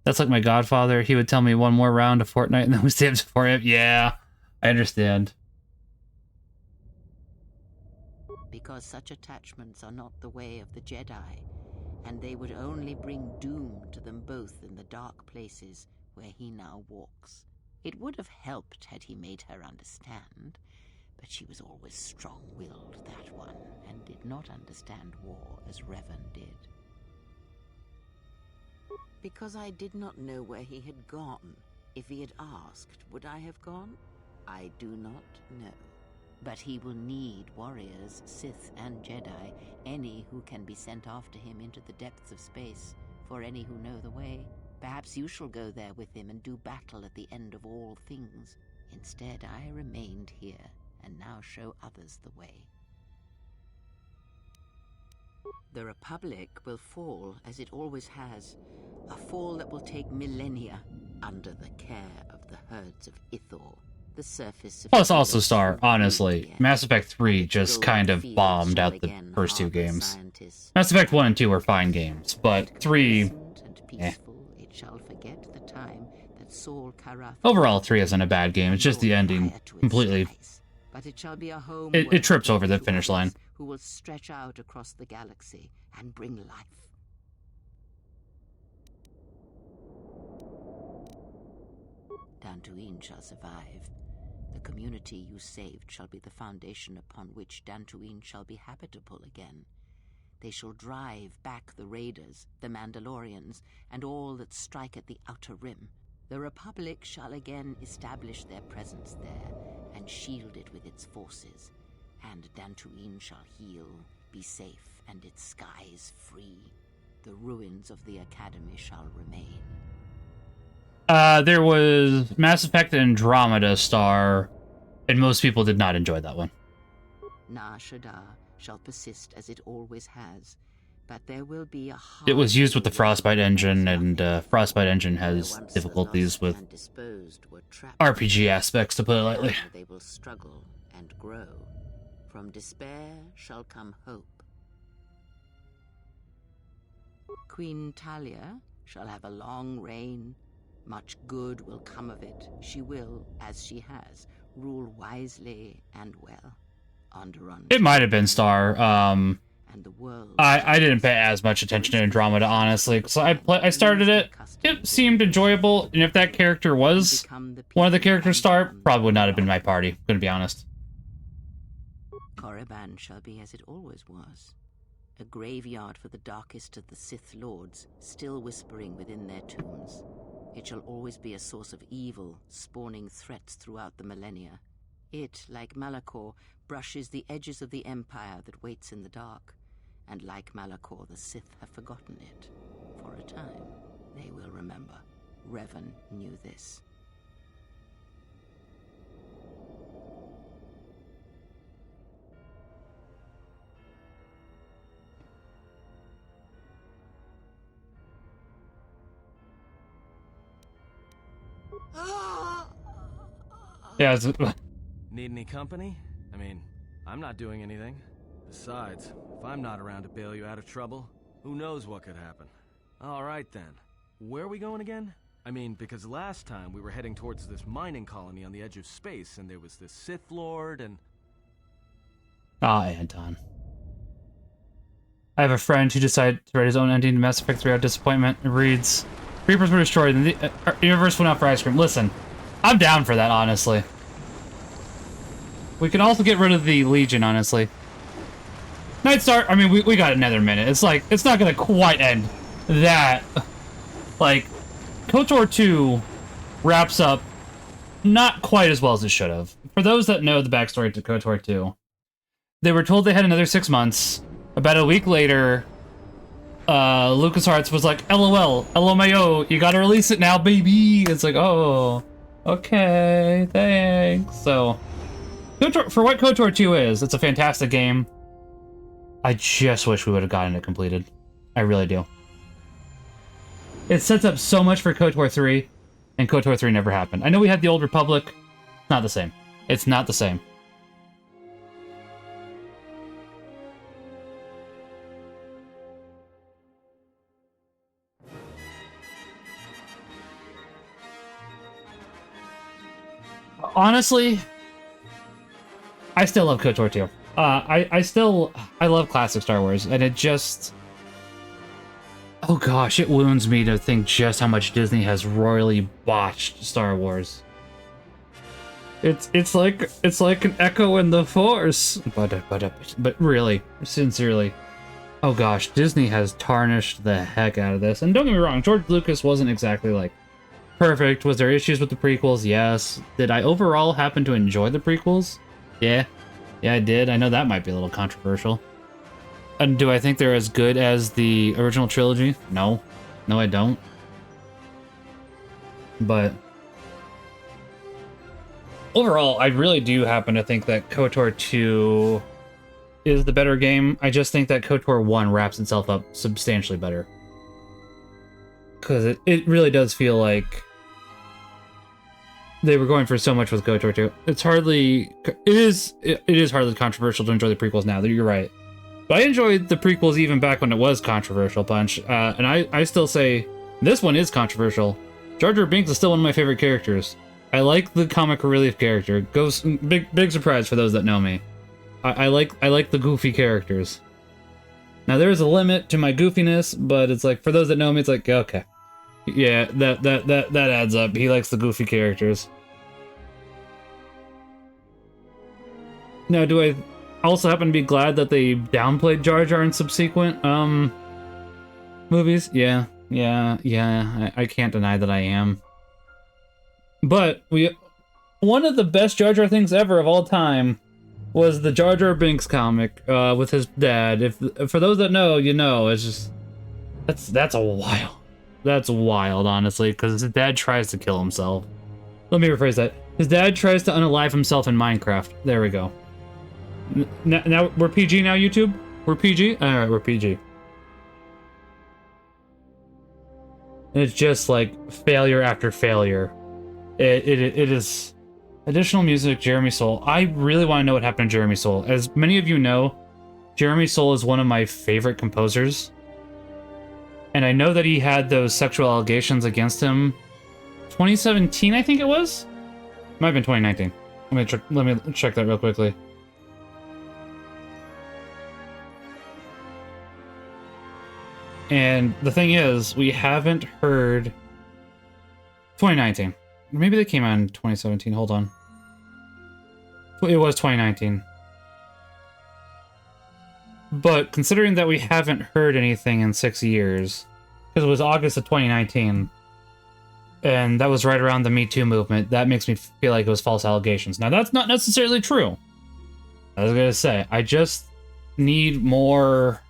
That's like my godfather. He would tell me one more round of Fortnite and then we stay up for him. Yeah, I understand. Because such attachments are not the way of the Jedi, and they would only bring doom to them both in the dark places where he now walks. It would have helped had he made her understand, but she was always strong-willed, that one, and did not understand war as Revan did. Because I did not know where he had gone. If he had asked, would I have gone? I do not know. But he will need warriors, Sith and Jedi, any who can be sent after him into the depths of space, for any who know the way. Perhaps you shall go there with him and do battle at the end of all things. Instead, I remained here, and now show others the way. The Republic will fall, as it always has, a fall that will take millennia, under the care of the herds of Ithor. The surface of... Plus also, Star, honestly, Mass Effect 3 just kind of bombed out the first 2 games. Mass Effect 1 and 2 were fine games, but 3... eh. Overall, 3 isn't a bad game, it's just the ending completely... It trips over the finish line. who will stretch out across the galaxy and bring life. Dantooine shall survive. The community you saved shall be the foundation upon which Dantooine shall be habitable again. They shall drive back the Raiders, the Mandalorians, and all that strike at the Outer Rim. The Republic shall again establish their presence there and shield it with its forces. And Dantooine shall heal, be safe, and its skies free. The ruins of the Academy shall remain. There was Mass Effect Andromeda Star, and most people did not enjoy that one. Nar Shaddaa shall persist as it always has, but there will be a It was used with the Frostbite engine, and Frostbite engine has difficulties with RPG aspects, to put it lightly. They will struggle and grow. From despair shall come hope. Queen Talia shall have a long reign. Much good will come of it. She will, as she has, rule wisely and well. Onderon. It might have been Star. And the world I didn't pay as much attention to Andromeda, honestly, because I started it. It seemed enjoyable, and if that character was one of the characters Star, probably would not have been my party, I'm gonna be honest. Korriban shall be as it always was. A graveyard for the darkest of the Sith Lords, still whispering within their tombs. It shall always be a source of evil, spawning threats throughout the millennia. It, like Malachor, brushes the edges of the Empire that waits in the dark. And like Malachor, the Sith have forgotten it. For a time, they will remember. Revan knew this. Yeah, Need any company? I mean, I'm not doing anything. Besides, if I'm not around to bail you out of trouble, who knows what could happen. Alright then. Where are we going again? I mean, because last time we were heading towards this mining colony on the edge of space, and there was this Sith Lord, and... Ah, Anton. I have a friend who decided to write his own ending to Mass Effect 3 out of disappointment. It reads, Reapers were destroyed and the universe went out for ice cream. Listen, I'm down for that, honestly. We can also get rid of the Legion, honestly. Nightstar, I mean, we got another minute. It's like, it's not gonna quite end that. Like, KOTOR 2 wraps up not quite as well as it should have. For those that know the backstory to KOTOR 2, they were told they had another 6 months. About a week later, LucasArts was like, LOL, LMAO, you gotta release it now, baby! It's like, oh, okay, thanks. So, KOTOR, for what KOTOR 2 is, it's a fantastic game. I just wish we would have gotten it completed. I really do. It sets up so much for KOTOR 3, and KOTOR 3 never happened. I know we had the Old Republic. It's not the same. It's not the same. Honestly, I still love KOTOR 2. I love classic Star Wars, and it just... Oh gosh, it wounds me to think just how much Disney has royally botched Star Wars. It's like an echo in the Force. But really, sincerely, oh gosh, Disney has tarnished the heck out of this. And don't get me wrong, George Lucas wasn't exactly like perfect. Was there issues with the prequels? Yes. Did I overall happen to enjoy the prequels? Yeah. Yeah, I did. I know that might be a little controversial. And do I think they're as good as the original trilogy? No. No, I don't. But overall, I really do happen to think that KOTOR 2 is the better game. I just think that KOTOR 1 wraps itself up substantially better. Because it really does feel like they were going for so much with KOTOR 2. It is hardly controversial to enjoy the prequels now. You're right. But I enjoyed the prequels even back when it was controversial, Punch. And I still say this one is controversial. Jar Jar Binks is still one of my favorite characters. I like the comic relief character. Big surprise for those that know me. I like the goofy characters. Now there's a limit to my goofiness, but it's like, for those that know me, it's like, okay. Yeah, that adds up. He likes the goofy characters. Now, do I also happen to be glad that they downplayed Jar Jar in subsequent movies? Yeah, I can't deny that I am. But one of the best Jar Jar things ever of all time was the Jar Jar Binks comic with his dad. For those that know, you know. It's just that's wild, honestly, because his dad tries to kill himself. Let me rephrase that. His dad tries to unalive himself in Minecraft. There we go. Now we're PG now, YouTube? We're PG? Alright, we're PG. And it's just like failure after failure. It is additional music, Jeremy Soule. I really want to know what happened to Jeremy Soule. As many of you know, Jeremy Soule is one of my favorite composers. And I know that he had those sexual allegations against him 2017, I think it was? Might have been 2019. Let me check that real quickly. And the thing is, we haven't heard 2019. Maybe they came out in 2017. Hold on. It was 2019. But considering that we haven't heard anything in 6 years, because it was August of 2019, and that was right around the Me Too movement, that makes me feel like it was false allegations. Now, that's not necessarily true. I was gonna say, I just need more...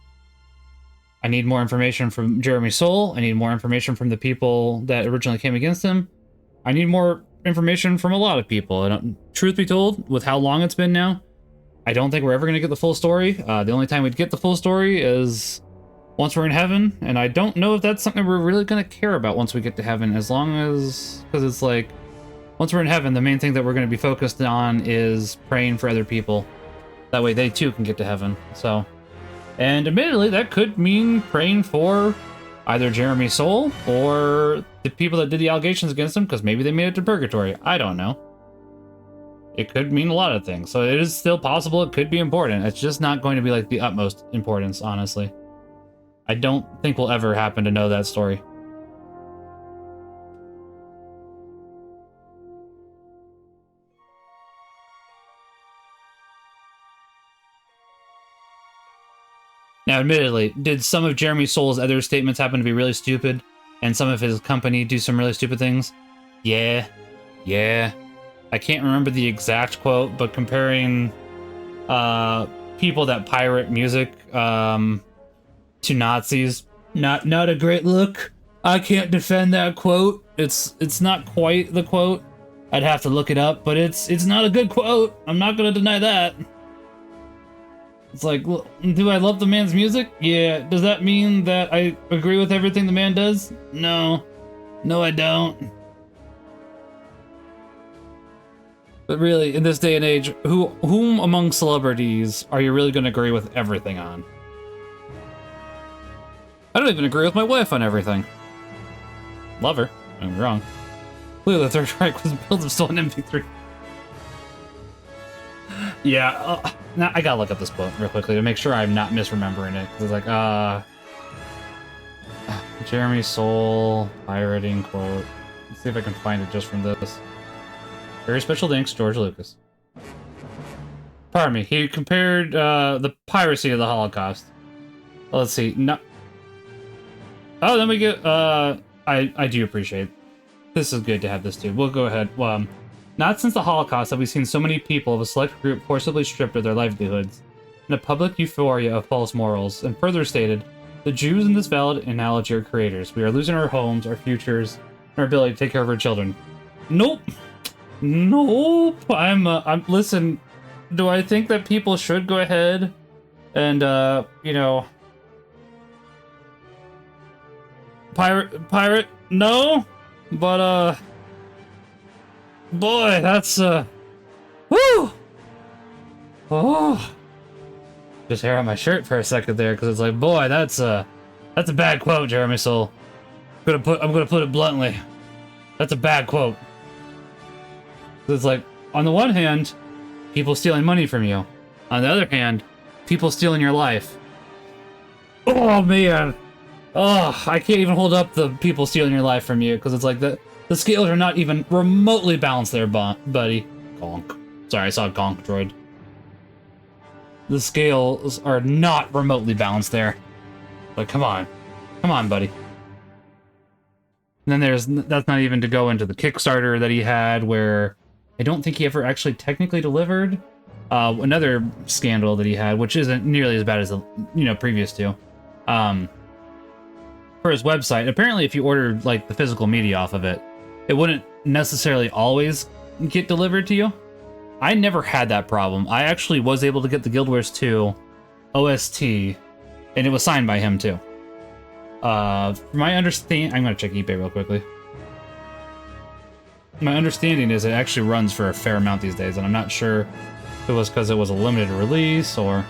I need more information from Jeremy Soule. I need more information from the people that originally came against him. I need more information from a lot of people. And truth be told, with how long it's been now, I don't think we're ever going to get the full story. The only time we'd get the full story is once we're in heaven. And I don't know if that's something we're really going to care about once we get to heaven, as long as... Because it's like, once we're in heaven, the main thing that we're going to be focused on is praying for other people. That way they too can get to heaven. So... And admittedly, that could mean praying for either Jeremy Soule or the people that did the allegations against him, because maybe they made it to purgatory. I don't know. It could mean a lot of things. So it is still possible. It could be important. It's just not going to be like the utmost importance, honestly. I don't think we'll ever happen to know that story. Now, admittedly, did some of Jeremy Soule's other statements happen to be really stupid, and some of his company do some really stupid things? Yeah. I can't remember the exact quote, but comparing people that pirate music to Nazis, not a great look. I can't defend that quote. It's not quite the quote. I'd have to look it up, but it's not a good quote. I'm not gonna deny that. It's like, do I love the man's music? Yeah. Does that mean that I agree with everything the man does? No. No, I don't. But really, in this day and age, whom among celebrities are you really going to agree with everything on? I don't even agree with my wife on everything. Love her. Don't get me wrong. Clearly, the Third Reich was built of stolen MP3. Yeah, now I gotta look up this quote real quickly to make sure I'm not misremembering it. Cause it's like, Jeremy Soule pirating quote. Let's see if I can find it just from this. Very special thanks, George Lucas. Pardon me. He compared the piracy of the Holocaust. Let's see. No. Oh, then we get. I do appreciate. This is good to have this too. We'll go ahead. Not since the Holocaust have we seen so many people of a select group forcibly stripped of their livelihoods in a public euphoria of false morals. And further stated, the Jews in this valid analogy are creators. We are losing our homes, our futures, and our ability to take care of our children. Nope. Listen, do I think that people should go ahead and, you know, pirate? No, but, boy, that's, woo! Oh, just hair on my shirt for a second there, because it's like, boy, that's a bad quote, Jeremy Soule. I'm gonna put it bluntly. That's a bad quote. It's like, on the one hand, people stealing money from you. On the other hand, people stealing your life. Oh, man. Oh, I can't even hold up the people stealing your life from you, because it's like the scales are not even remotely balanced there, buddy. Gonk. Sorry, I saw a gonk droid. The scales are not remotely balanced there. Like, come on. Come on, buddy. And then that's not even to go into the Kickstarter that he had, where I don't think he ever actually technically delivered. Another scandal that he had, which isn't nearly as bad as the previous two. For his website, apparently if you ordered like the physical media off of it, it wouldn't necessarily always get delivered to you. I never had that problem. I actually was able to get the Guild Wars 2 OST, and it was signed by him too. From my understanding, I'm gonna check eBay real quickly. My understanding is it actually runs for a fair amount these days, and I'm not sure if it was because it was a limited release or...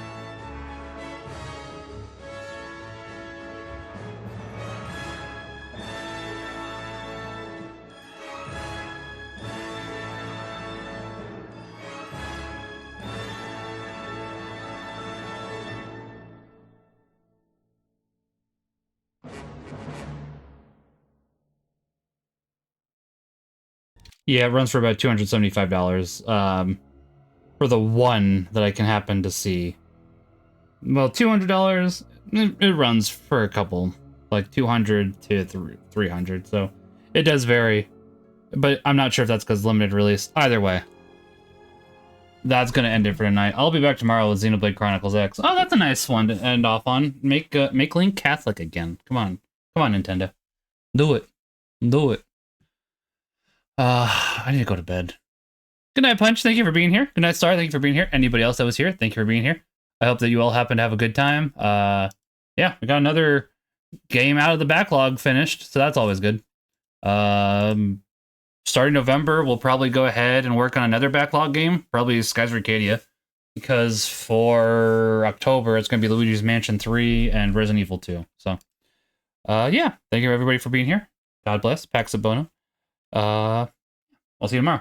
Yeah, it runs for about $275 for the one that I can happen to see. Well, $200, it runs for a couple, like 200 to 300, so it does vary. But I'm not sure if that's because limited release. Either way, that's going to end it for tonight. I'll be back tomorrow with Xenoblade Chronicles X. Oh, that's a nice one to end off on. Make Link Catholic again. Come on, Nintendo. Do it. Do it. I need to go to bed. Good night, Punch. Thank you for being here. Good night, Star. Thank you for being here. Anybody else that was here, thank you for being here. I hope that you all happen to have a good time. Yeah, we got another game out of the backlog finished, so that's always good. Starting November, we'll probably go ahead and work on another backlog game, probably Skies of Arcadia, because for October, it's going to be Luigi's Mansion 3 and Resident Evil 2. So, yeah, thank you everybody for being here. God bless. Pax Abono. I'll see you tomorrow.